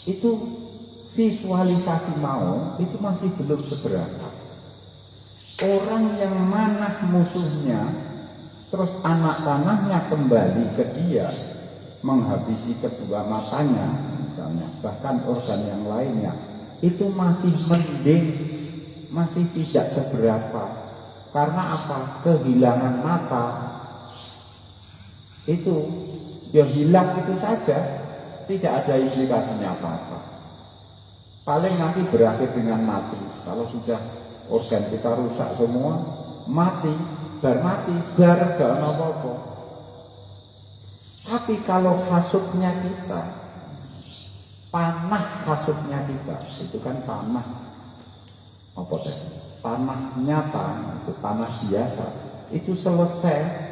itu visualisasi mau itu masih belum seberapa. Orang yang manah musuhnya, terus anak panahnya kembali ke dia, menghabisi kedua matanya, misalnya, bahkan organ yang lainnya, itu masih mending, masih tidak seberapa. Karena apa? Kehilangan mata itu ya hilang itu saja, tidak ada implikasinya apa-apa. Paling nanti berakhir dengan mati. Kalau sudah organ kita rusak semua, mati, bar gak apa-apa. Tapi kalau hasutnya kita, panah hasutnya kita, itu kan panah apa tadi? Panah nyata, itu panah biasa, itu selesai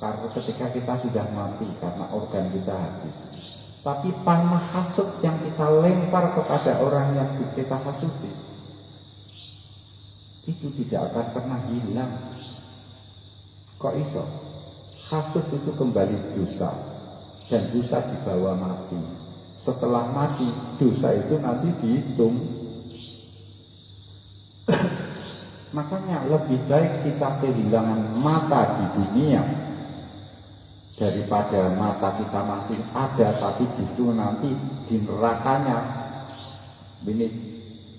karena ketika kita sudah mati karena organ kita habis. Tapi panah hasut yang kita lempar kepada orang yang kita hasuti itu tidak akan pernah hilang. Kok iso? Hasut itu kembali dosa, dan dosa dibawa mati. Setelah mati, dosa itu nanti dihitung. Makanya lebih baik kita kehilangan mata di dunia daripada mata kita masih ada tapi justru nanti di nerakanya ini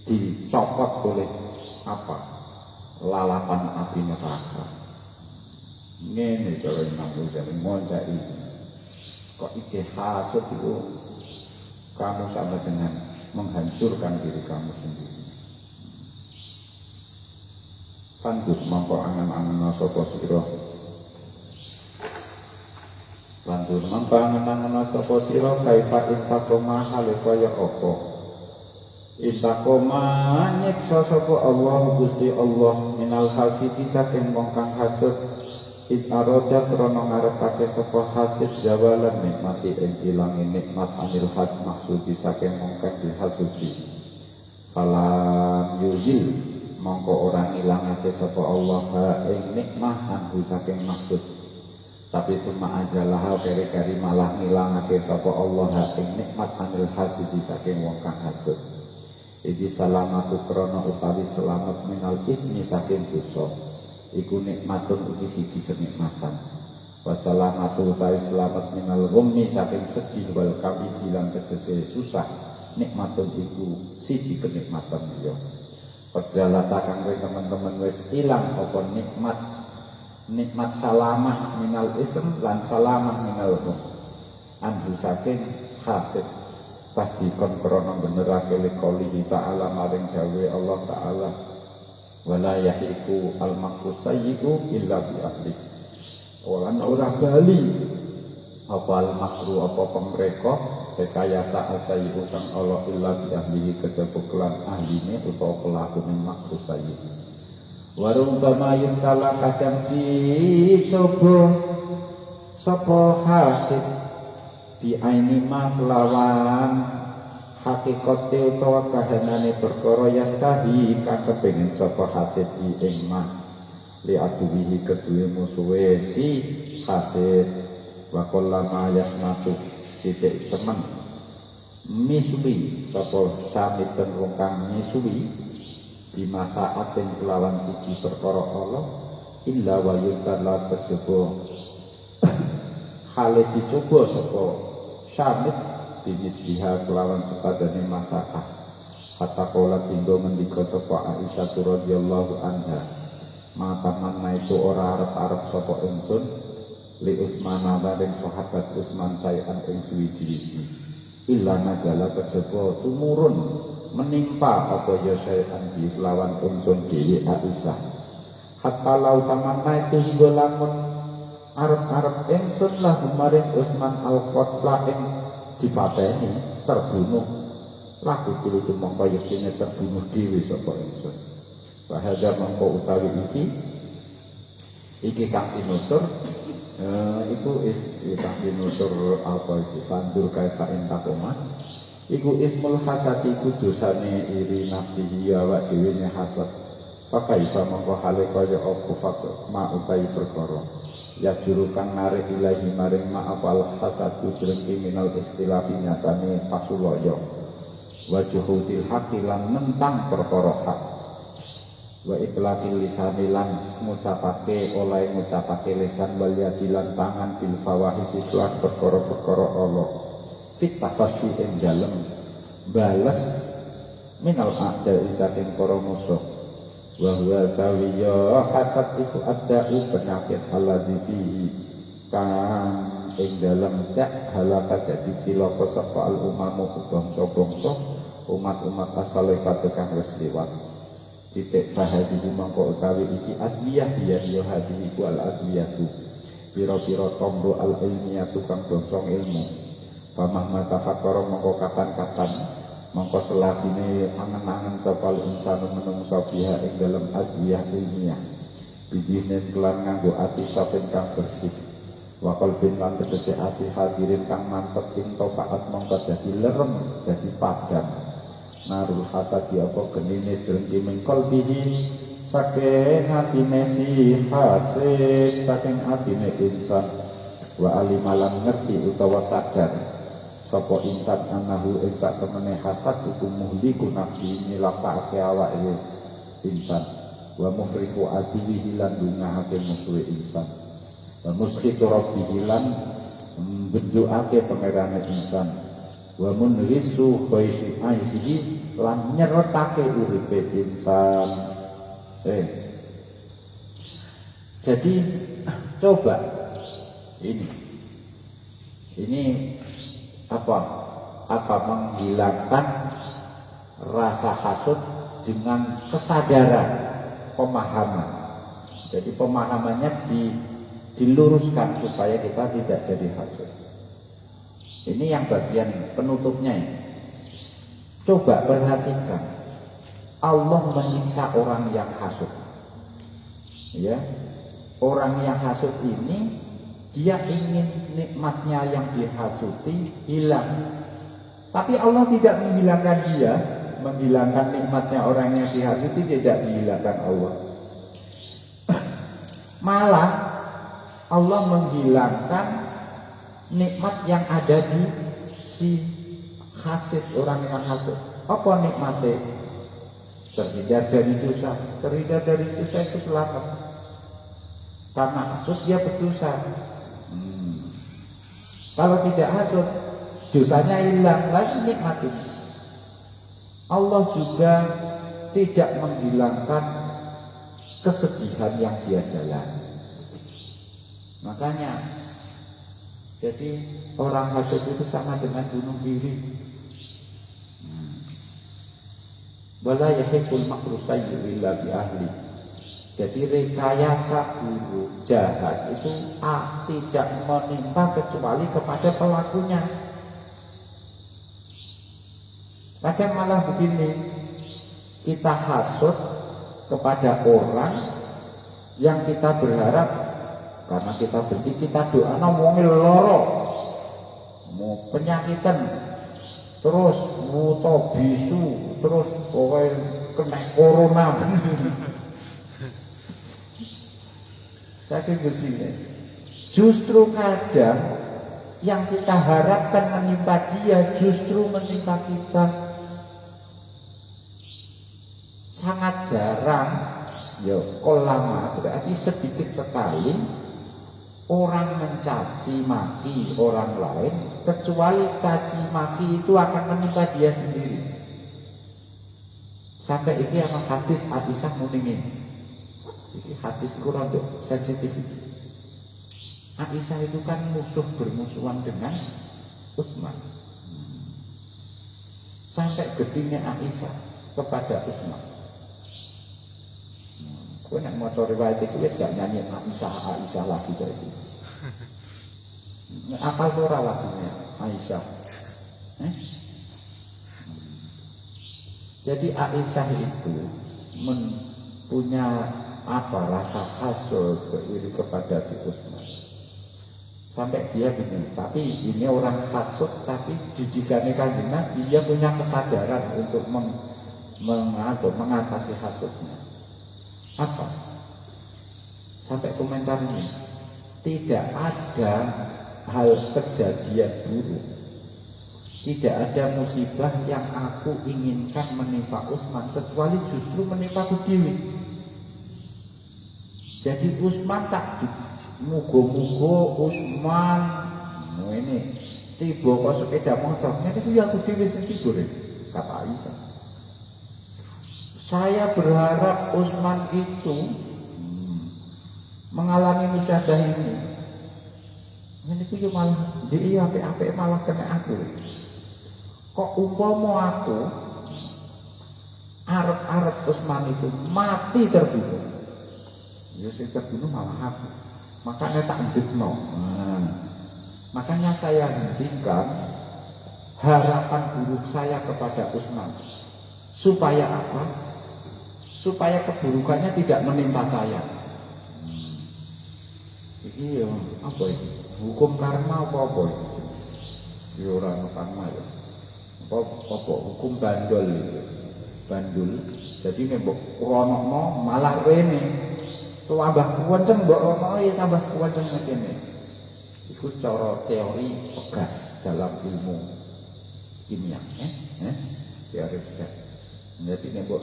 dicopot oleh apa? Lalapan api neraka. Ini kalau Imam Ghazali ngajak itu. Kok ije hasud itu kamu sama dengan menghancurkan diri kamu sendiri. Lanjut mangko angan-angan sapa sira. Lanjut mangko angan-angan sapa sira kaifa intakoma hale kaya apa. Intakoma nyiksa sapa Allah Gusti Allah minal hasidi saking wong kang hasud. Itaroda krana ngarepake sapa hasid jawalan nikmati ing ilange nikmat anil has maksudi saking wong kang dihasudi. Falam yuzil mongko orang ilangake sapa Allah ing nikmah anhu saking maksud. Tapi cuma ajalah kari-kari malah ngilangake sapa Allah ing nikmat anil hasidi saking wong kang hasud. Iki salamatu krana utawi selamat minal ismi saking dosa. Iku nikmatun ugi siji kenikmatan. Wassalamatu utawi selamat minal ghammi saking sedih wal kabidi lan tegese susah. Nikmatun iku siji kenikmatan liya. Perjalata kang teman-teman wis ilang apa nikmat salamah minal ism lan salamah minal hum anhu saking hasid pasti kon krana benerake liqaulihi ta'ala maring dawuh Allah Ta'ala wala yahiku al makru sayyi'u illa bi ahli walan ora bali apa al makru apa pemreka rekayasa asayyi'u kang Allah illa bi ahlihi kejaba kelan ahline utawa pelakune makru sayyi' warung bamayun kala kadang dicoba sapa hasid bi aini ma kelawan hakikate utawa kahanane perkara yastahi kang kepengin sapa hasid ing ma li aduwihi kedue musuhe si hasid wa kullama yasmatu sithik temen misui sapa samiten wong kang misui di masa aten kelawan siji perkara Allah illa wa yutalla terjebo hale dicoba sapa samit binisbiha kelawan sepadane masalah hatta kala tinggo ngendika sapa Aisyah radhiyallahu anha mataman itu ora arep-arep sapa ingsun li Utsman maring sahabat Utsman sayan ing suwi-wiji illa nazala kejaba tumurun menimpa apa ya sayan di lawan ingsun dhewe Aisyah hatta lau tamanna itu hingga lamun arep-arep ingsun lah maring Utsman al-Qatla ing dipateni terbunuh laku itu mongko yektine terbunuh dhewe sapa ingsun. Bahada mongko utawi iki kang tinutur iku kang tinutur apa iki fandur kaifa intakoma iku ismul hasati iku dosane iri nafsihi wa dhewe ne hasad. Pakai sama mongko hale kaya apa fakir ma utai perkara ya jurukan narik ilahi maring ma apal hasadu drengki minal istilafi nyatane pasuloyo wa juhudil haqi lan nentang perkara hak wa itlaqil lisani lan ngucapake oleh ngucapake lisan wal yadi lan tangan bil fawahisi lan perkara-perkara Allah fit tafassi ing dalem bales minal a'da saking para musuh. Wa huwa tawiya hasad iku adda'u penyakit haladzi fihi kang ing dalem tak halaka dadi cilaka sapa al umamu bangsa-bangsa umat-umat asale kang wis liwat. Titik fahadi mangko utawi iki adwiyah ya hadhihi wal adwiyatu pira-pira tombo al ilmiyatu kang bangsa ilmu. Pamah tafakkara mangko kapan-kapan mongko selabine angen-angen sapa insan menungso fiha ing dalam adwiyah ilmiah bidinen kelan nganggo ati saben kang bersih wa qalbin lan tegese ati hadirin kang mantep ing tafaat mongko dadi lerem dadi padam narul hasadi apa genine drengki min qalbihi saking atine si hasik saking atine insan wa alimalan ngerti utawa sadar sapa insan anahu ing sak temene hasad iku muhliku nafsi nilapake awake insan wa mufrihu adihi lan dunahake musuhe insan wa muskhitu rabbihi lan benduake pangerane insan wa munrisu khaisi aisihi lan nyeretake uripe insan. Jadi coba ini apa menghilangkan rasa hasud dengan kesadaran pemahaman. Jadi pemahamannya diluruskan supaya kita tidak jadi hasud. Ini yang bagian penutupnya ini. Coba perhatikan, Allah menyiksa orang yang hasud. Ya, orang yang hasud ini dia ingin nikmatnya yang dihasuti hilang. Tapi Allah tidak menghilangkan dia, menghilangkan nikmatnya orang yang dihasuti tidak dihilangkan Allah. Malah Allah menghilangkan nikmat yang ada di si hasid, orang yang hasud. Apa nikmatnya? Terhindar dari dosa. Terhindar dari dosa itu selamat. Karena hasud dia berdosa. Kalau tidak hasud, dosanya hilang, lagi nikmatin. Allah juga tidak menghilangkan kesedihan yang dia jalani. Makanya, jadi orang hasud itu sama dengan bunuh diri. Wala yahiqul makru sayyi'u illa bi ahli. Jadi rekayasa buruk jahat itu tidak menimpa kecuali kepada pelakunya. Kadang malah begini, kita hasud kepada orang yang kita berharap karena kita benci, kita doa wonge loro, mau penyakitan, terus muto bisu, terus pokoknya kena corona. Saking besarnya. Justru kadang yang kita harapkan menimpa dia justru menimpa kita. Sangat jarang, lama berarti sedikit sekali orang mencaci maki orang lain, kecuali caci maki itu akan menimpa dia sendiri. Sampai ini yang hadis Aisyah muningin. Jadi hadis kurang untuk sensitif. Aisyah itu kan bermusuhan dengan Utsman. Sampai gedenya Aisyah kepada Utsman. Gue nak motor riwayat itu wis gak nyanyi Aisyah lagi saya itu. Apal ora lagunya Aisyah. Jadi Aisyah itu punya rasa hasud iri kepada si Utsman. Sampai dia begini, tapi ini orang hasud, tapi didikannya Kanjeng Nabi, dia punya kesadaran untuk mengatasi hasudnya. Apa? Sampai komentar ini, tidak ada hal kejadian buruk, tidak ada musibah yang aku inginkan menimpa Utsman kecuali justru menimpa Dewi. Jadi Utsman tak mugo-mugo Utsman ini tiba kok sepeda motornya itu ya aku Dewi sing tidur, kata Aisyah. Saya berharap Utsman itu mengalami musyadah ini. Ini tuh malah dia apik-apik malah kena aku. Kok umpama aku arep Utsman itu mati terbunuh, ya sing terbunuh malah aku. Makanya tak ndekno. Makanya saya hentikan harapan buruk saya kepada Utsman. Supaya apa? Supaya keburukannya tidak menimpa saya. Iya, apa ini? Hukum karma apa ini? Ya orang karma ya. Apa hukum bandol itu, bandul. Jadi nek mbok krono malah rene tambah kuwanceng mbok rono ya tambah kuwanceng kene. Iku cara teori pegas dalam ilmu kimia, teori pegas. Jadi nek mbok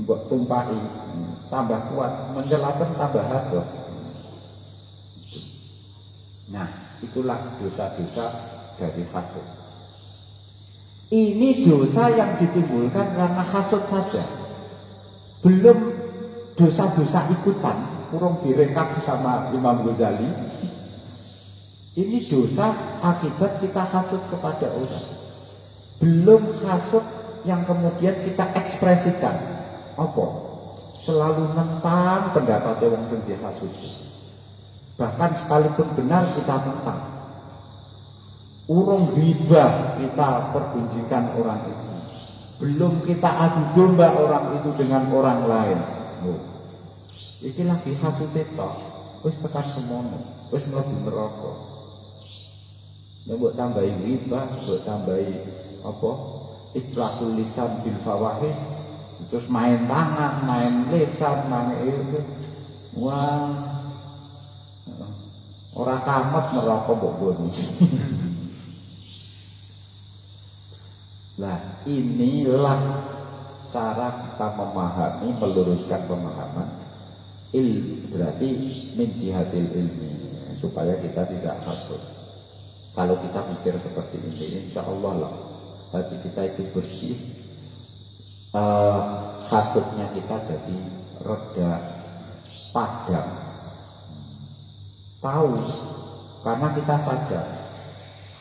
mbok tumpahi tambah kuat, menjelakan tambah hadoh. Nah, itulah dosa-dosa dari hasud. Ini dosa yang ditimbulkan karena hasud saja, belum dosa-dosa ikutan, kurang direkap sama Imam Ghazali. Ini dosa akibat kita hasud kepada orang, belum hasud yang kemudian kita ekspresikan. Apa? Selalu nentang pendapat orang sing dihasud. Bahkan sekalipun benar kita nentang. Urung ghibah kita pergunjingkan orang itu, belum kita adu domba orang itu dengan orang lain. Iki lagi hasute tok, wis tekan semono, wis mlebu neraka. Nek mbok tambahi ghibah, mbok tambahi apa? Itlaqul lisan bil fawahish, terus main tangan, main lisan, main itu. Wah. Ora kamet neraka mbok boni. Nah, inilah cara kita memahami, meluruskan pemahaman berarti min jihadil ilmi, supaya kita tidak hasud. Kalau kita pikir seperti ini, insya Allah lah hati kita itu bersih, hasudnya kita jadi reda, padam. Tahu, karena kita sadar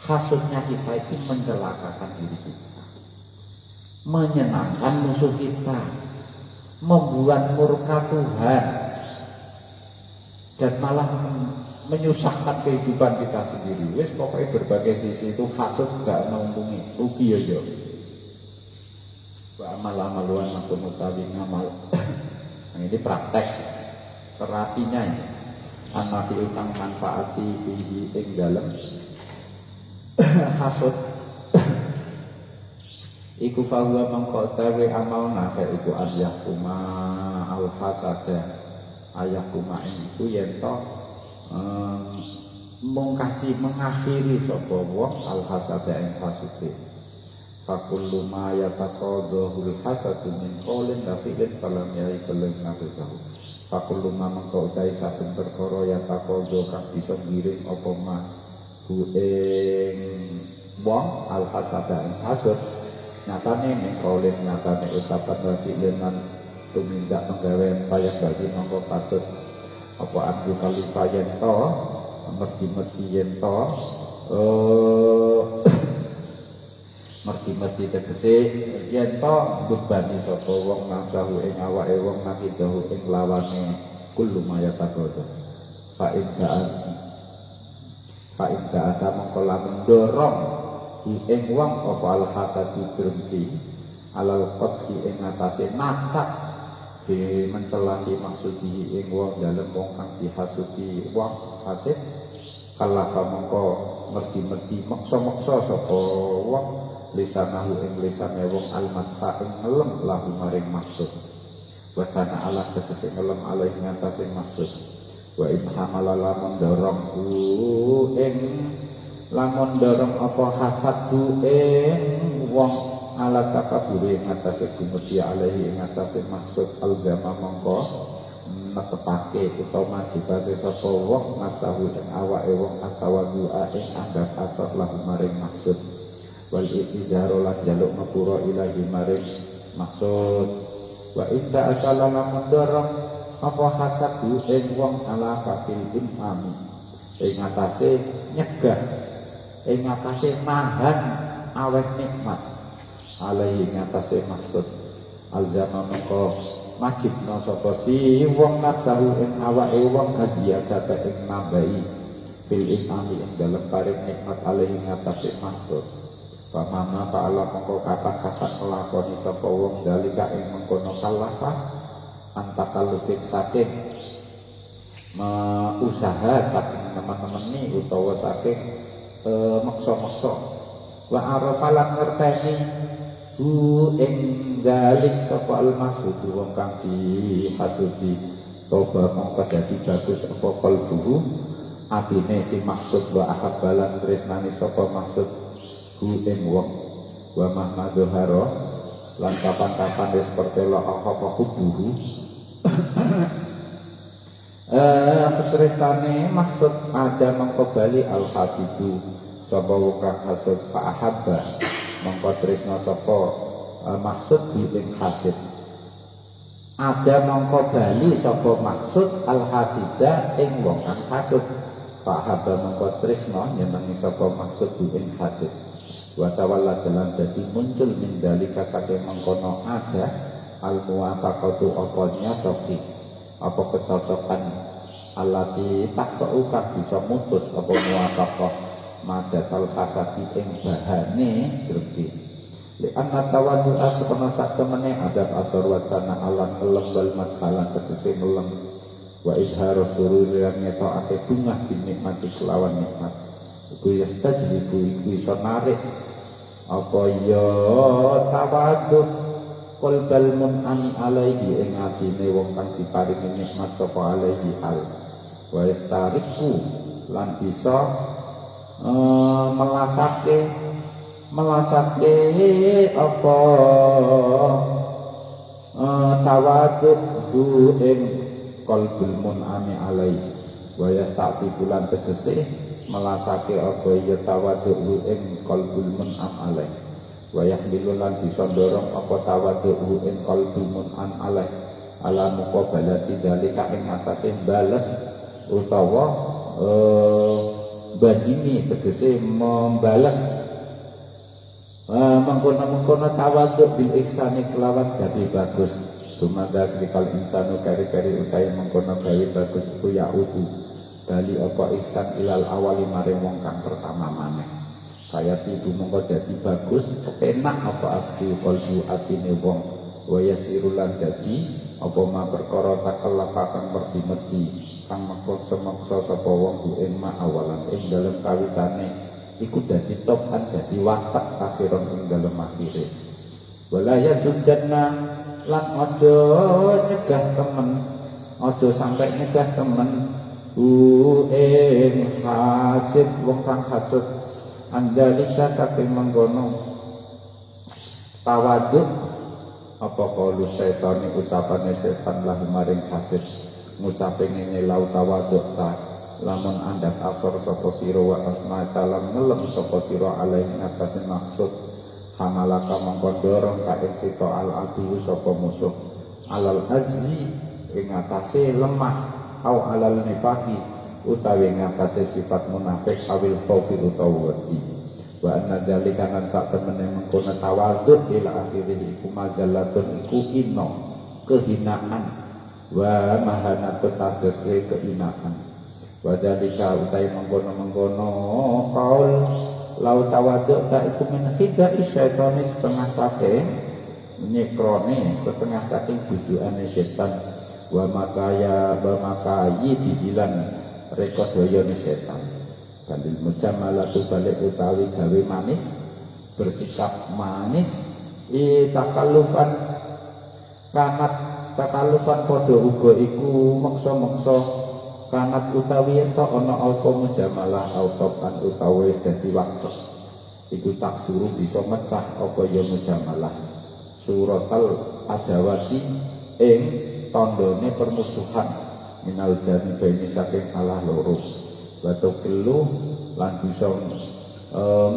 hasudnya kita itu mencelakakan diri kita, menyenangkan musuh kita, membuat murka Tuhan, dan malah menyusahkan kehidupan kita sendiri. Wes pokoknya berbagai sisi itu hasud gak menguntungin, rugi ya. Wa amal-amaluan makun utawi ngamal. Nah, ini praktek terapinya ini. Anafi utang manfaati fihi ing dalem hasud iku fahuwa mengkotawi amal nafe iku ayyakuma al hasada ayyakuma itu yento mengkasih mengakhiri sapa wong al hasada ing hasude fakullu ma yataqadahul hasadu min qaulin dafi'in falam yaikulun nafidahu fakullu ma mengko utahe saben perkara yataqadha kang bisa ngiring apa mah ku ing wong al hasada ing hasud nyatane ning kaulin nyatane ucapan dafi'in lan tumindak penggawean payah bagi mongko patut apa abdu khalifah yen to merti-merti yen to merti-merti tegese yen to bebani sapa wong nafsu ing awake wong nakidahu ing lawane kullu mayatakodo fa fa inda ada mongko lamun dorong ing wong apa al hasadi drengki alal qadhi ing atase nacak di mencelahi maksudi ing wong dalem wong kang dihasudi wong hasid kalafa mongko merdi-merdi maksa-maksa sapa wong lisanahu ing lisane wong almatfa ing ngelem lahu maring maksud wa kana Allah tegese ngelem alaihi ngatasi maksud wa in hamala lamun dorong ing lamun dorong apa hasadu ing wong ala takaburi ngatasi gumudi alaihi ngatasi maksud alzama mongko netepake utawa majibake sapa wong nafsahu ing awake wong atawadua ing anggap asor lahu maring maksud wal istidaru lan jaluk ngapura ilahi maring maksud wa inda akala lamun dorong apa hasadu ing wong ala kafil imami ing atase nyegah ing atase nahan aweh nikmat alaihi ngatasi maksud alzama mongko majibna sapa si wong nafsahu ing awake wong aziyadata ing nambahi fil imami ing dalem paring nikmat alaihi ngatasi maksud pamana ta'ala mongko kata-kata kelakoni sapa wong dalika ing mengkono kalafa antakallufik saking usaha saking teman-teman ini utawa saking maksa-maksa wa arafalan ngerteni ing dalik sapa al-masud wong kang dihasudi toba mongko dadi bagus apa kalbuhu atine si maksud wa ahabbalan tresnani sapa maksud ing wong wa mahmadzuhara lan kapan-kapan wis pertelo apa kubuhu tresnane maksud ada mongko bali al-hasidu sapa wong kang hasud fa ahabba mongko tresna sapa maksud ing hasid ada mongko bali sapa maksud al hasida ing wong kang hasud fa habba mongko tresna nyenengi sapa maksud ing hasid wa tawalla dalam dadi muncul min dalika saking mengkono ada al muwafaqatu apa nyatoki apa kecocokan alati takkau kang bisa mutus apa muwafaqah madatal hasadi ing bahane dregi li anna tawaddu'a kena sak temene adab asar wa kana alam kelem wal madhalan tegese melem wa idharu sururi lan ngetokake bungah binikmati kelawan nikmat iku yastajlibu iku iso narik apa ya tawaddu qalbal mun'ami alaihi ing atine wong kang diparingi nikmat sapa alaihi hal wa yastariku lan bisa melasake apa tawaduk ing qalbul mun'ami alaihi wa yastatifulan tegese melasake apa ya tawaduk ing qalbul mun'am alaihi wa yahmilulan bisa ndorong apa tawaduk ing qalbul mun'am alaihi ala muqabalati dalika ing atase bales utawa bahini tegese membalas mengkono-mengkono tawaduk bil ihsani kelawan jadi bagus sumada dikal insanu kari-kari utai mengkono gawe bagus iku yaudu bali apa ihsan ilal awali maring wong kang pertama maneh kaya tibu mongko dadi bagus enak apa abdi qalbu atine wong wa yasirulan dadi apa ma perkara takallaf kang merdi-merdi kang maksa sapa wong ing ma awalan ing dalem kawitane iku dadi topan dadi watak akhiron ing dalem akhire wala yajudna lan aja nyegah temen aja sampai nyegah temen ing hasid wong kang hasud andalika saking mengkono tawaduk apa kalu setan ucapane setan lah maring hasid ngucape ngene lau tawaduk ta lamun andak asor sapa sira wa asmata lan ngelem sapa sira alaihi atase maksud hamalaka mongko dorong ka ing sita al adu sapa musuh alal ajzi ing atase lemah au alal nifaqi utawi ing atase sifat munafik awil khaufi utawa wedi wa anna dzalika lan sak temene mengkono tawaduk ila akhirih iku majallatun iku hina kehinaan wa mahanatun atas kehinaan Wadhalika utai mengkono-mengkono kaul lau tawaduk tak iku min khidai syaitani setengah saking nyekrone setengah saking bujukane setan wa makayi dihilan rekodayane setan bandil mujamalatu balik utawi gawe manis bersikap manis takalufan kanat takalufan padha uga iku meksa-meksa kanat utawi ento ana apa mujamalah autopan utawi dadi waksa iku tak suruh bisa mecah apa ya mujamalah suratal adawati ing tandane permusuhan minal janibaini saking alah loro batu kelu lan bisa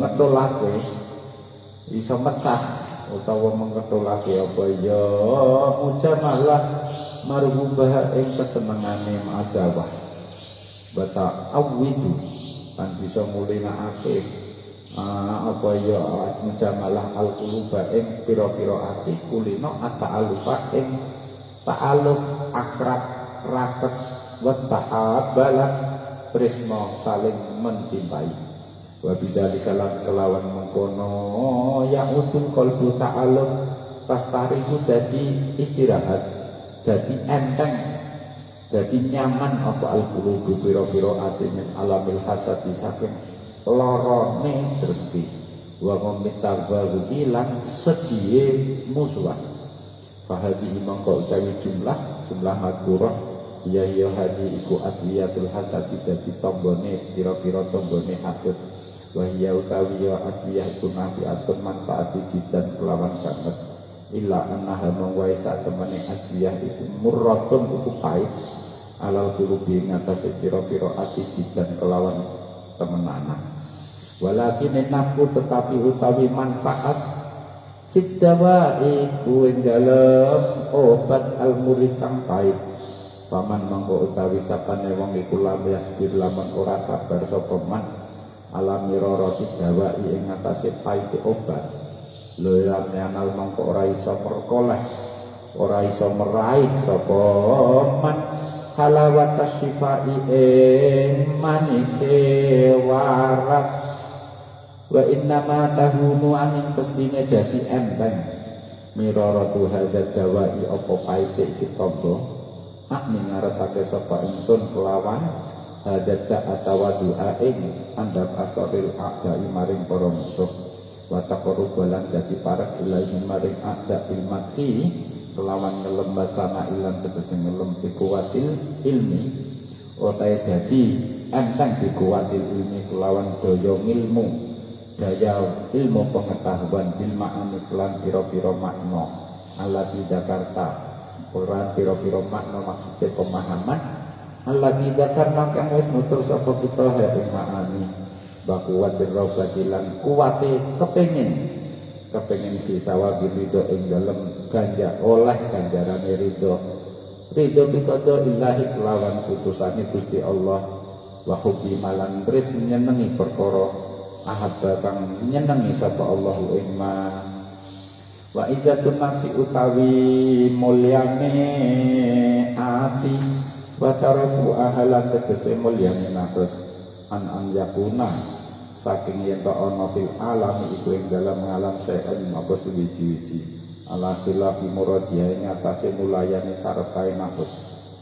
ngetolake bisa mecah utawa mengetolake apa ya mujamalah marhubah ing kesenengane adawah bata awidu kan bisa mulinakake apa ya mujamalah al-quluba ing pira-pira ati kulino at-ta'alufa ing ta'aluf akrab raket wa tahabbalan tresno saling mencintai wa bidzalika lan kelawan mengkono ya utul qalbu ta'aluf tastarihu dadi istirahat dadi enteng jadi nyaman apa al-qulubu pira-pira ati min alamil hasadi saking lorone drengki wa memintabahu ilang sedhiye musuhan fahadi mangko utawi jumlah madhurah ya hadi iku adliyatul hasadi dadi tombone pira-pira tombone hasud wa ya utawi ya adliyah tunafiatun manfaati jidan kelawan banget illa annaha mawai sak temene adliyah iku murratun iku pahit alal qulubi ngatasi pira-pira ati jidan kelawan temenanan walakin nafu tetapi utawi manfaat fiddawa iku ing dalem obat al-murid kang pahit paman mangko utawi sapane wong iku lamyasbir lamun ora sabar sapa man alamirara dawa ing ngatasi pahite obat lho yanal mangko ora iso perkoleh ora iso meraih sapa man halawat syifai manise waras wa innama tahunu aning pestine dadi enteng miraratu hadzal dawai apa paite iki tombo ning ngarepake sapa ingsun kelawan hadzal atawadu ing andap asril a'dai maring para musuh wa taqarrubalan dadi parek ilahi maring a'da bil mati kelawan ngelembasana ilan tegese ngelem bikuwatil ilmi otae dadi enteng bikuwatil ilmi kelawan daya ilmu pengetahuan bil ma'ani kelan pira-pira makna allati Jakarta kelan pira-pira makna maksudnya pemahaman allati Jakarta kang wis nutur sapa kita ing ma'ani bakuwatir rabbatilan kuwate kepengin sisawa ridho ing dalem ganja oleh ganjarane ridho pikodo ilahi kelawan putusane Gusti Allah wa hubbi malan tris nyenengi perkara ahabba kang nyenengi sapa Allah ing ma wa izzatun nafsi utawi mulyane ati wa tarafu ahlan tegese mulyane nafs an yakuna saking yen ta ana fil alam iku ing dalam alam saen apa suwiji-wiji ala khilafi muradiya ing atase mulayane sarepae nafs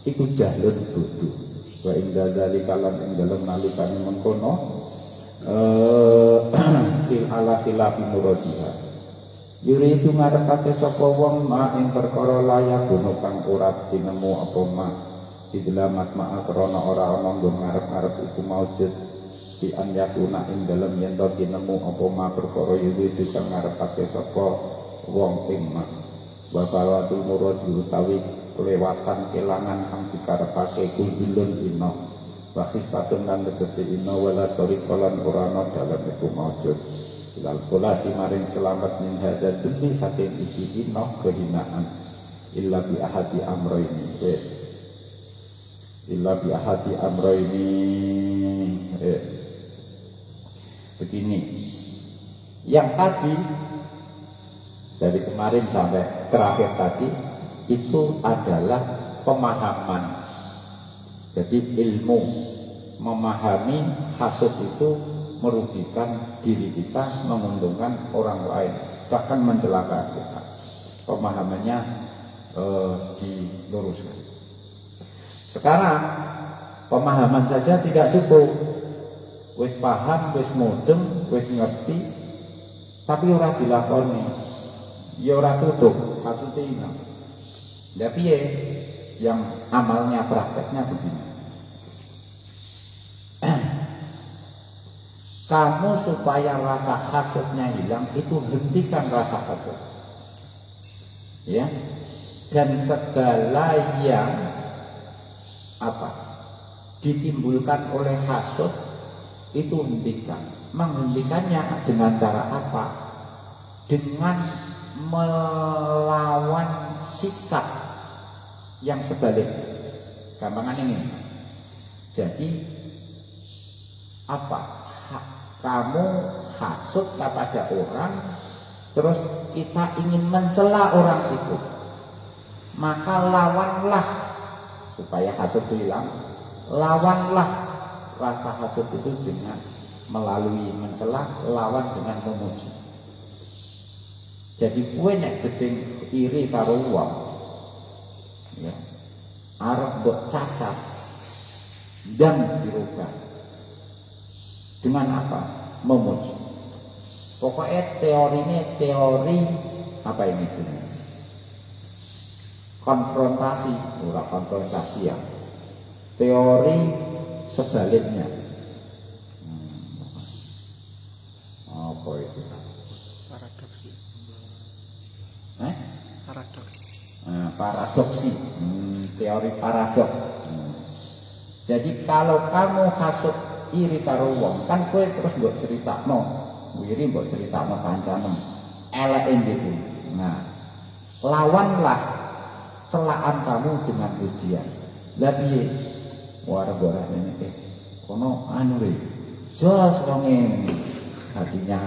iku jahlun bodho wa ing dzalika lan ing dalem nalikane mengkono fil ala khilafi muradiya yuri itu ngarepake sapa wong ma ing perkara layak guna kang ora tinemu apa ma idlamat ma krana ora ana nggon ngarep-arep iku maujud di an yakuna ing dalem yen to tinemu apa ma perkara yuri itu kang ngarepake sapa wong ing ma wa fawatul muradi utawi kelewatan kelangan kang dikarepake kudulun ina wa khisatun lan tegese ina wala tariqalan ora ana dalem iku maujud ilal khulasi maring selamat min hadzal demi saking iki ina kehinaan illa bi ahadi amroini illa bi ahadi amroini begini yang tadi dari kemarin sampai terakhir tadi itu adalah pemahaman jadi ilmu memahami hasud itu merugikan diri kita, menguntungkan orang lain, bahkan mencelakakan kita. Pemahamannya diluruskan. Sekarang pemahaman saja tidak cukup. Wis paham, wis mudeng, wis ngerti, tapi ora dilakoni, ya ora tutup hasute ilang. Lah piye yang amalnya prakteknya begini? Kamu supaya rasa hasutnya hilang itu hentikan rasa hasut, ya, dan segala yang ditimbulkan oleh hasut itu hentikan. Menghentikannya dengan cara apa? Dengan melawan sikap yang sebalik. Gampangan ini. Jadi kamu hasut kepada orang, terus kita ingin mencela orang itu, maka lawanlah supaya hasut itu hilang. Lawanlah rasa hasut itu dengan melalui mencela, lawan dengan memuji. Jadi kue nek gedeng iri karo wong, ya, arep mbok cacat dan dirubah. Dengan apa? Memuji. Pokoknya teorinya teori apa ini jenis? Konfrontasi, bukan konfrontasi ya. Teori sebaliknya. Apa itu? Paradoksi. Paradoks. Paradoksi. Teori paradoks. Jadi kalau kamu hasut iri karo wong, kan kowe terus mbok critakno, iri mbok critakno kancane, eleke ndekku. Nah, lawanlah celaan kamu dengan pujian. Lah piye? Warga rasane kono anu re. Jos wong ngene. Hatinya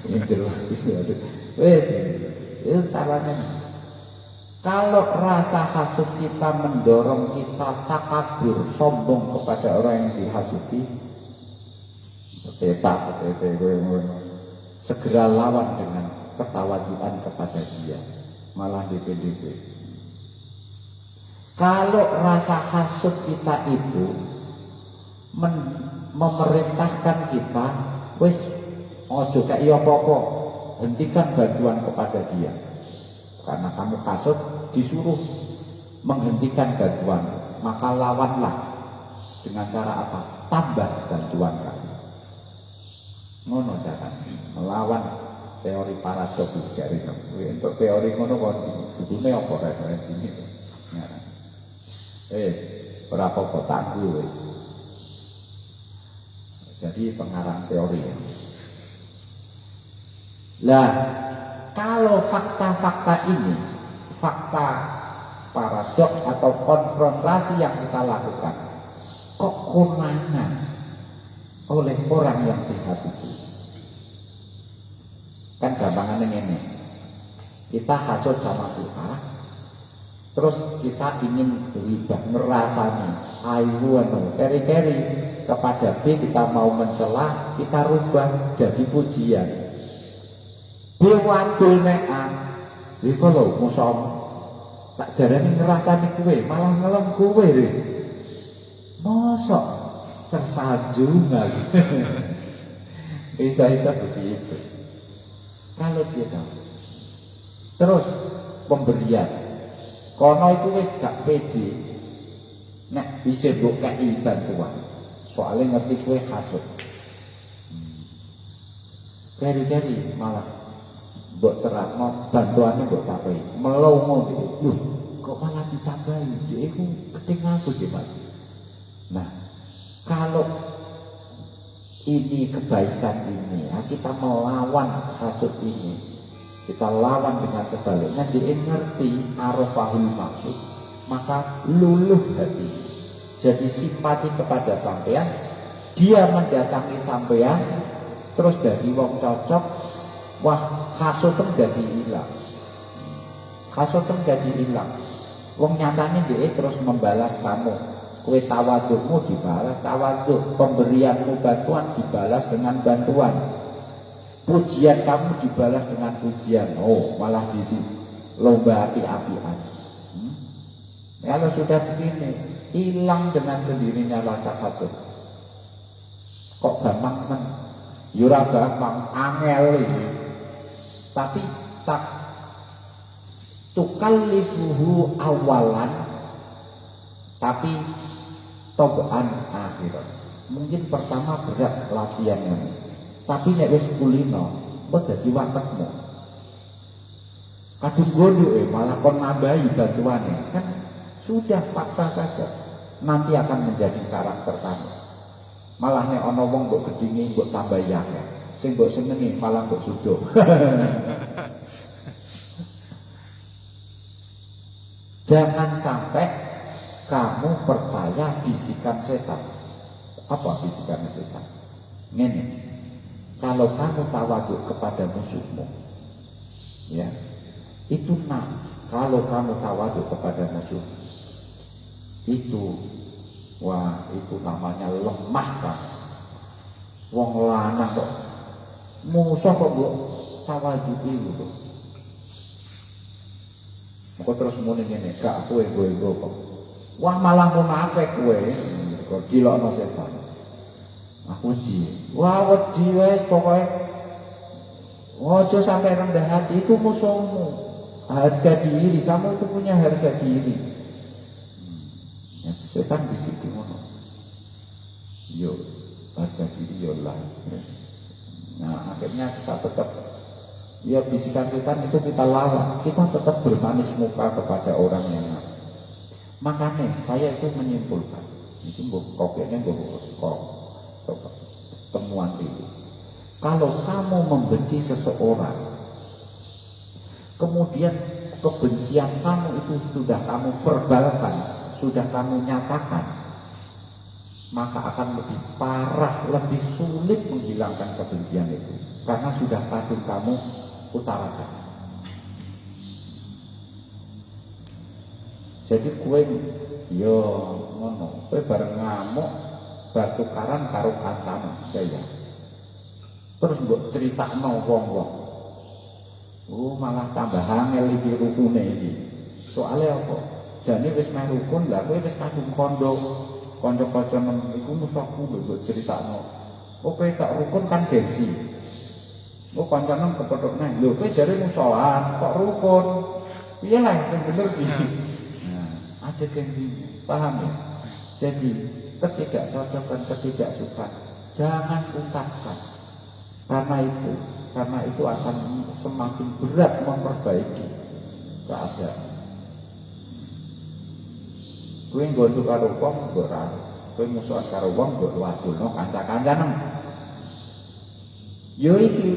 njero. Wis, itu caranya. Kalau rasa hasut kita mendorong kita takabur, sombong kepada orang yang dihasuti, segera lawan dengan ketawaduan kepada dia, malah DPDP. Kalau rasa hasut kita itu memerintahkan kita, wis ojo kaya iya apa-apa, hentikan bantuan kepada dia. Karena kamu hasut disuruh menghentikan bantuan, maka lawanlah dengan cara apa? Tambah bantuan kamu. Ngono cara melawan teori paradoks dari kamu. Untuk teori ngono kok dudune apa referensine? Nah. Berapa kotakku wis. Jadi pengarang teori. Lah, kalau fakta-fakta ini, fakta paradoks atau konfrontasi yang kita lakukan, kok konangan oleh orang yang dihasuti. Kan gampangannya ini, kita hasut sama si A, terus kita ingin beribah, ngerasani, keri-keri kepada B, kita mau mencela, kita rubah jadi pujian. Dewadul ne'an iku lho musom tak darani ngrasani kowe malah ngelem kowe lho. Mosok tersanjung lagi. Bisa-bisa begitu. Kalau dia tahu. Terus pemberian. Kono itu wis gak pede. Nek bisa mbok kei bantuan. Soalnya ngerti kowe hasut. Keri-keri malah mbok terangno bantuannya mbok tambahi melongo gitu. Kok malah ditambahi? Ya iku keting aku Mas. Nah, kalau ini kebaikan ini, ya, kita melawan hasut ini, kita lawan dengan sebaliknya, dia ngerti arafahul maksud, maka luluh hati. Jadi simpati kepada sampean, dia mendatangi sampean, terus jadi wong cocok, wah hasuteng jadi hilang. Hasuteng jadi hilang. Wong nyatanya dia terus membalas kamu. Kowe tawadukmu dibalas tawaduk, pemberianmu bantuan dibalas dengan bantuan, pujian kamu dibalas dengan pujian. Oh, malah di lomba api-apian. Kalau sudah begini, hilang dengan sendirinya rasa hasud. Kok gampang men? Yura gampang, angel ini. Tapi tak tukallifuhu awalan, tapi tobaan akhirat. Mungkin pertama berat latihannya, tapi nek wis kulino kok dadi watekmu. Kadung gondok malah kon nambahi bantuane. Kan sudah paksa saja. Nanti akan menjadi karakter kamu. Malah nek ana wong mbok gedhingi mbok tambahi akeh. Sing mbok senengi malah mbok sudo. Jangan sampai kamu percaya bisikan setan. Apa bisikan setan? Ngene. Kalau kamu tawaduk kepada musuhmu, ya, itu kalau kamu tawaduk kepada musuh, itu, wah, itu namanya lemah kan. Wong lanang kok musuh kok mbok tawaduki gitu. Kok terus muni ngene, gak kowe ego kok. Wah malah munafik kowe, kok dilokno setan. Aku wedi. Wah wedi wis pokoke. Ojo sampai rendah hati, itu musuhmu. Harga diri, kamu itu punya harga diri. Ya, setan bisikin ngono. Yo, harga diri yo lah. Nah, akhirnya kita tetap, ya bisikan setan itu kita lawan. Kita tetap bermanis muka kepada orang yang makanya saya itu menyimpulkan, itu koknya kok temuan ini. Kalau kamu membenci seseorang, kemudian kebencian kamu itu sudah kamu verbalkan, sudah kamu nyatakan, maka akan lebih parah, lebih sulit menghilangkan kebencian itu, karena sudah kadung kamu utarakan. Jadi kue yo ngono, kue bareng ngamuk, bar tukaran karo kancamu, ya. Terus mbok critakno wong-wong. Oh, malah tambah angel iki rukune iki. Soale apa? Jane wis meh rukun, lah kowe wis kadung kondo. Kanca-kanca nang iku musuhku mbok critakno. Oh, kowe tak rukun kan gengsi. Oh, kanca nang kepethuk neh. Lho, kowe jare musuhan, kok rukun? Piye lah sing bener iki? Ada gengsinya, paham ya? Jadi ketidakcocokan, ketidaksukaan jangan ungkapkan, karena itu akan semakin berat memperbaiki keadaan. Kowe nggondu karo wong mbok ra, kowe musuhan karo wong mbok wadulno kanca-kancanem. Yo iki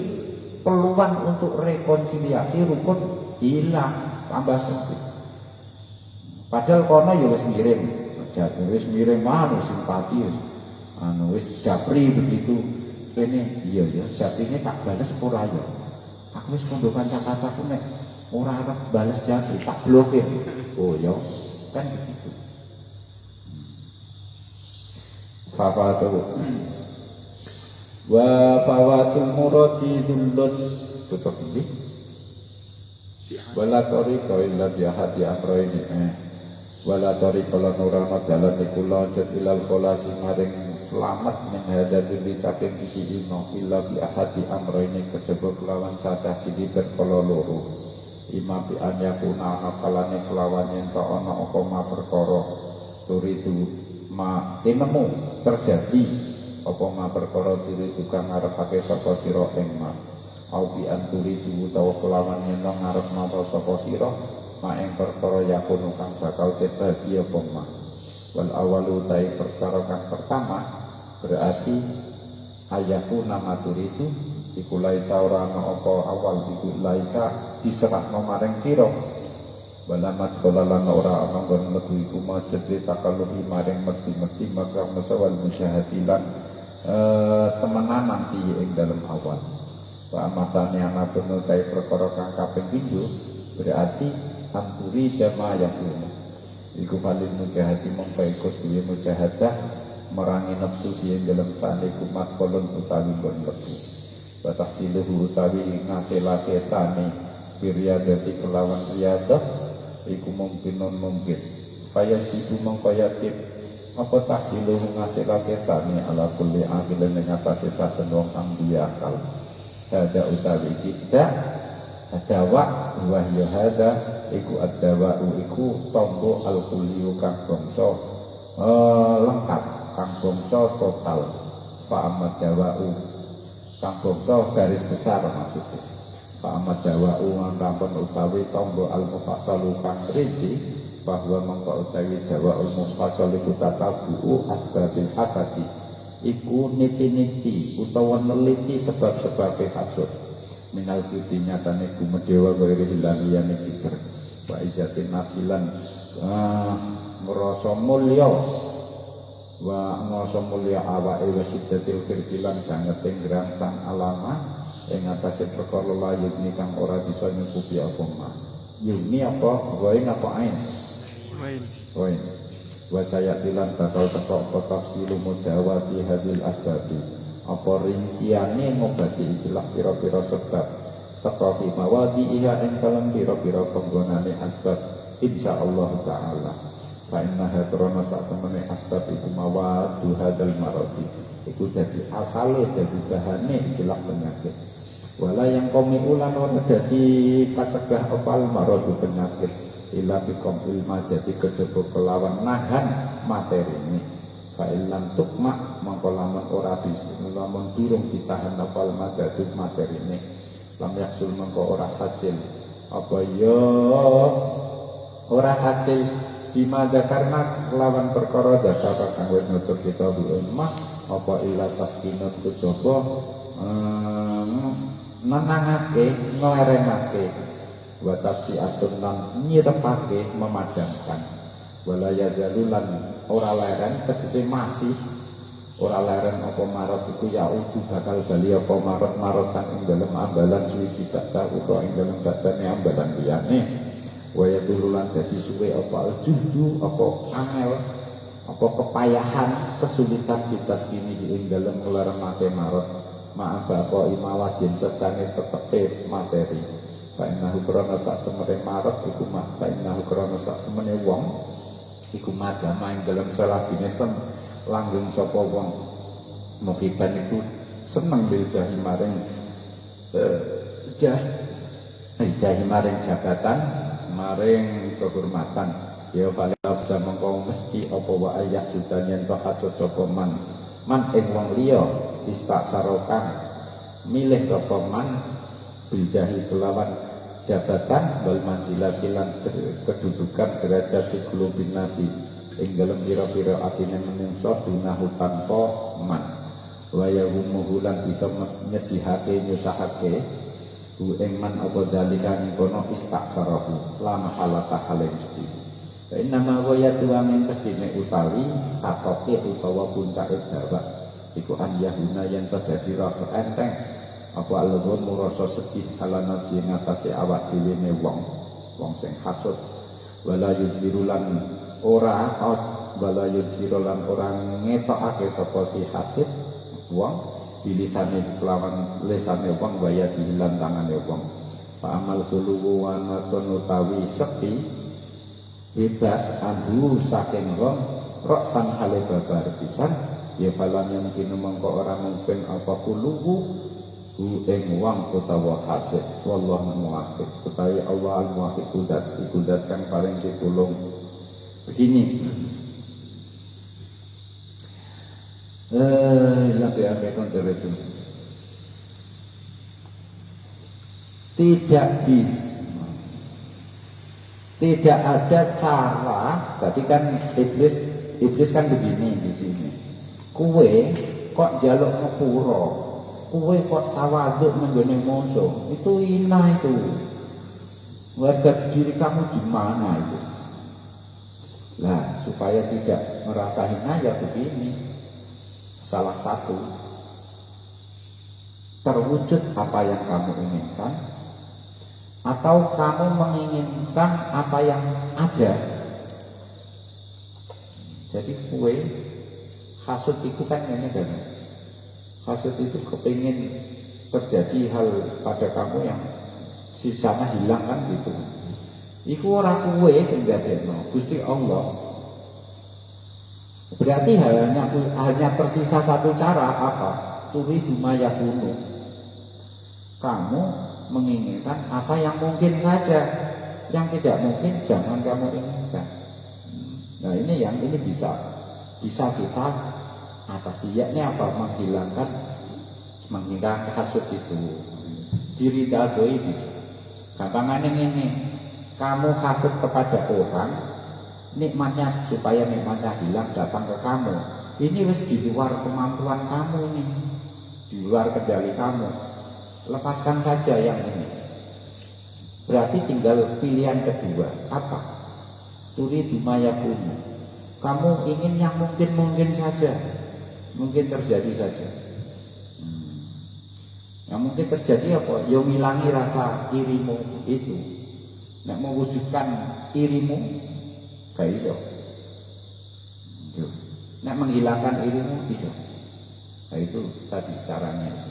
peluang untuk rekonsiliasi rukun hilang, tambah sempit. Padahal kono ya wis ngirim, wis ngirim simpati wis japri begitu. Kene iya ya, japrine tak balas ora ya. Aku wis kondo kanca-kancaku nek ora arep balas japri tak blokir. Oh ya, kan begitu. Fawatul wa fawatul muradi dullun tutup ini. Wala tariqa illa bi ahadi amrayni. Wala tariqa lan ora ana dalan iku lanjut ilal kholasi maring selamat menghadapi saking iki ino illa bi ahadi amrayni kejaba kelawan cacah siji perkara loro. Ima bi an yakuna ana kalane kelawan yen ta ana apa ma perkara turidu ma tinemu terjadi apa ma perkara turidu kang ngarepake sapa sira ing ma au bi an turidu utawa kelawan yen ngarep napa sapa sira ma ing perkara yakunu kang bakal dadi apa ma wal awalu tai perkara kang pertama berarti ayaku nama turidu iku laisa ora ana apa awal iku laisa diserahno maring sira wala madkhala lan ora ana nggon mlebu iku majete takaluhi maring mesti maka mesawal musyahadilan temenan nanti ing dalam awal wa amatane ana bener tai perkara kang kaping 7 berarti anturi jama yakuna iku falil mujahati mongko ikut duwe mujahadah merangi nafsu dia dalam sane kumat kolon utawi gondeku wa tahsiluhu utawi ngasilake sane biryadati kelawan riyadah iku mungkin kaya situ mongko yajib apa tahsiluhu ngasilake sane ala kulli aqilin ing atase saben wong kang duwe akal hada utawi kita adawa wa ya hada iku adawa iku tombo al-kulliyu kang bangsa lengkap kang bangsa total fa amat dawa'u kang bangsa garis besar maksudnya fa amat dawa'u ngambon utawi tombo al-mufassalu kang rinci bahwa mengko utawi dawa'ul mufassalu iku tatabu asbabil hasadi iku niti-niti utawa neliti sebab-sebab hasud minal kuti nyatane gumedewa gairi hilang liyane pikir wa izatin nafilan ngerasa mulya wa ngerasa mulya awake wa siddatil firsilan banget grangsang alama ing atase perkara layu kang ora bisa nyukupi apa mah yuni apa wain apa ain wain wa sayatilan bakal teko apa tafsilu mudawati hadil asbabi apa rinciane ngobati ikilah pira-pira sebab teko fi mawadi iya ing kalem pira-pira panggonane asbab insyaallah taala fa inna hadrona sak temene asbab iku mawadu hadal maradi iku dadi asale dadi bahane ikilah penyakit wala yang komi ulan ora dadi kacegah opal maradu penyakit ila bikom ilma jadi kejaba kelawan nahan materi ini fa'ilam tukmak mengkolaman ora bisa lamun durung ditahan nafal madadut materi ini lam yaksul mengko ora hasil apa ya ora hasil bimada karena lawan perkara data kang wis nutur kita ulama apa ila taskinut kejaba nenangake nglerengake wa tafsiatun lan nyirepake memadamkan wala yazalulan ora leren tegese masih ora leren apa marot iku ya udu bakal bali apa marot-marotan ing dalem ambalan suwi tak tahu utawa ing dalem badane ambalan liyane waya dululan dadi suwe apa judu apa angel apa kepayahan kesulitan kita kini ing dalem ngleremake marot maaf apa imawadin sertane tetepe materi fa innahu krana sak temene marot iku mah fa innahu krana sak temene wong iku madama ing dalam salahine langgeng sapa wong muhiban iku seneng bil jahi maring jahi maring jabatan maring kehormatan ya falab mengko mesti apa wa ayah sudan yen to hasud sapa man ing wong liya istaksarokan milih sapa man bil jahi kelawan jabatan wal manzilatilan kedudukan derajat kulubin nasi ing dalem pira-pira atine menungso dunahu tanpa man wa yahumuhulan bisa nyedihake nyusahake hu ing man apa dalika kono istaksarahu la mahalata hale mesti inna ma wa yatuamin pestine utawi katoke utawa puncake dawa iku an yahuna yen dadi rasa enteng apa algon merasa sedih kalana di ngatasi awak dhewe ne wong sing hasud wala yudzirulan ora ngetokake sapa si hasid wong bilisane kelawan lesane wong waya dihilang tangane wong fa amal qulubu wa natun utawi sepi bebas andu saking wong roksan hale babar pisan ya falan yang kini mengko ora mungkin apa qulubu ing wong utawa hasid wallahu muwaffiq utawi Allah al-muwaffiq kudat kang paling ditulung begini lagi akan itu tidak ada cara tadi kan iblis kan begini di sini kue kok jaluk ngepuro kue kok tawaduk menjadi musuh itu hina itu warga diri kamu di mana itu nah supaya tidak merasa hina ya begini salah satu terwujud apa yang kamu inginkan atau kamu menginginkan apa yang ada Jadi kue hasud itu kan ini kan. Hasud itu kepingin terjadi hal pada kamu yang sisanya hilang kan gitu. Iku ora kue sing dadekno Gusti Allah. Berarti hanya tersisa satu cara apa? Turidu ma yakunu. Kamu menginginkan apa yang mungkin saja, yang tidak mungkin jangan kamu inginkan. Nah ini bisa kita atasi, yakni apa? Menghilangkan hasud itu. Diridhoi bisa. Gampangannya ini, kamu hasud kepada orang, nikmatnya supaya nikmatnya hilang datang ke kamu. Ini wis di luar kemampuan kamu nih, di luar kendali kamu. Lepaskan saja yang ini. Berarti tinggal pilihan kedua apa? Turidu ma yakunu. Kamu ingin yang mungkin saja, mungkin terjadi saja. Yang mungkin terjadi apa? Ya ngilangi rasa irimu itu. Nek mewujudkan irimu, gak iso. Nek menghilangkan irimu iso. Nah itu tadi caranya itu.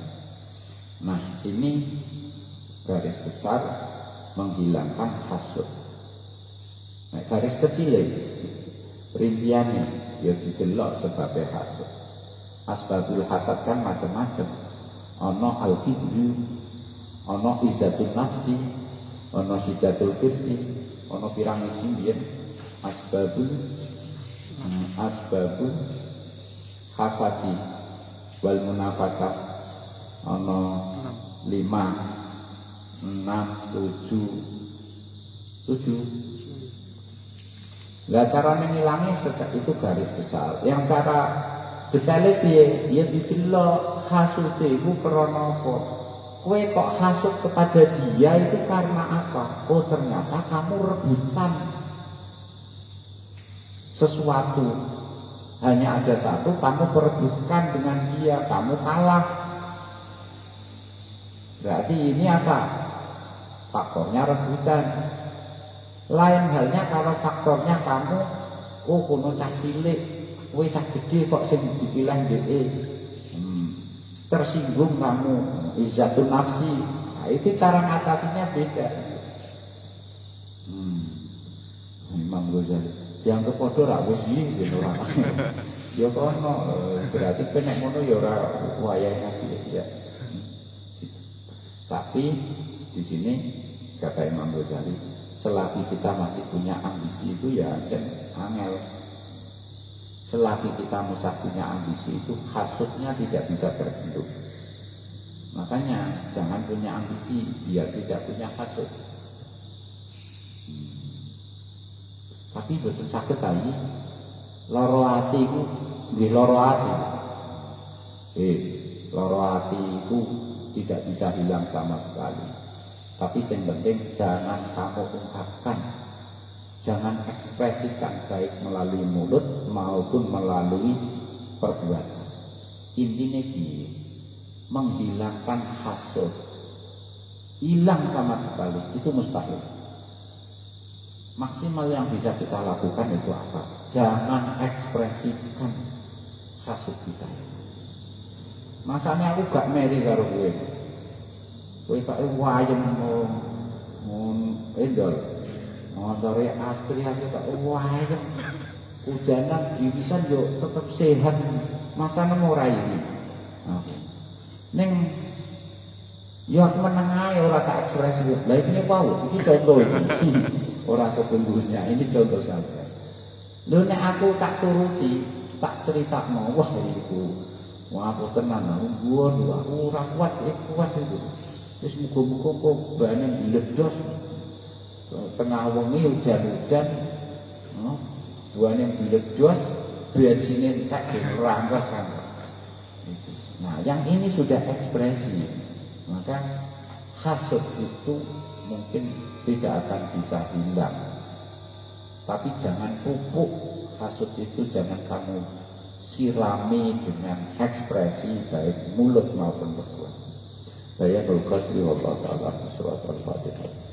Nah ini garis besar menghilangkan hasud. Nah garis kecil rinciannya ya didelok sebabnya hasud. Asbabul hasad kan macam-macam. Ono al-kibru, ono izzatul nafsi, ono sidatul kirsi, ono pirang mbiyen asbabul hasadi wal munafasah, ono 5, 6, 7. Lah cara mengilangi sejak itu garis besar. Yang cara detailnya piye? Ya didelok hasude iku krana apa? Kowe kok hasud kepada dia itu karena apa? Oh ternyata kamu rebutan sesuatu. Hanya ada satu, kamu perebutkan dengan dia, kamu kalah. Berarti ini apa? Faktornya rebutan. Lain halnya kalau faktornya kamu, oh kono cah cilik, kowe cah gede kok sing dipilih dhewe. Tersinggung kamu, izzatun nafsi. Nah, itu cara ngatasinya beda. Imam Ghazali yang kepodo ra wis iki ngono ora. Ya kono, berarti penek ngono ya ora wayahe ngaji ya. Tapi di sini kata Imam Ghazali, selagi kita masih punya ambisi itu ya angel. Selagi kita masih punya ambisi itu hasudnya tidak bisa terbendung. Makanya jangan punya ambisi biar tidak punya hasud. Tapi betul sakit tadi loro ati itu nggih loro ati. Loro ati itu tidak bisa hilang sama sekali. Tapi yang penting jangan kamu ungkapkan. Jangan ekspresikan baik melalui mulut maupun melalui perbuatan. Intinya menghilangkan hasud. Hilang sama sekali itu mustahil. Maksimal yang bisa kita lakukan itu apa? Jangan ekspresikan hasud kita. Masanya aku gak meri karo kowe. Kowe tak wayem endol. Montore Astri aku tak wayem. Udanan griwisan yo tetep sehat. Masane ora iki. Ning yo aku meneng ae ora tak ekspresi. Lah iki wau, iki contoh iki. Ora sesungguhnya, ini contoh saja. Lho nek aku tak turuti, tak critakno, wah iku. Wah aku tenan, aku ora kuat itu. Wis muga-muga kok bane meledos. Tengah wengi hujan-hujan, buane meledos, bensine tak dirambah kan. Nah, yang ini sudah ekspresi. Maka hasud itu mungkin tidak akan bisa hilang. Tapi jangan pupuk hasud itu, jangan kamu sirami dengan ekspresi baik mulut maupun perbuatan. Saya Al-Qadri Allah Ta'ala Surat Al-Fatihah.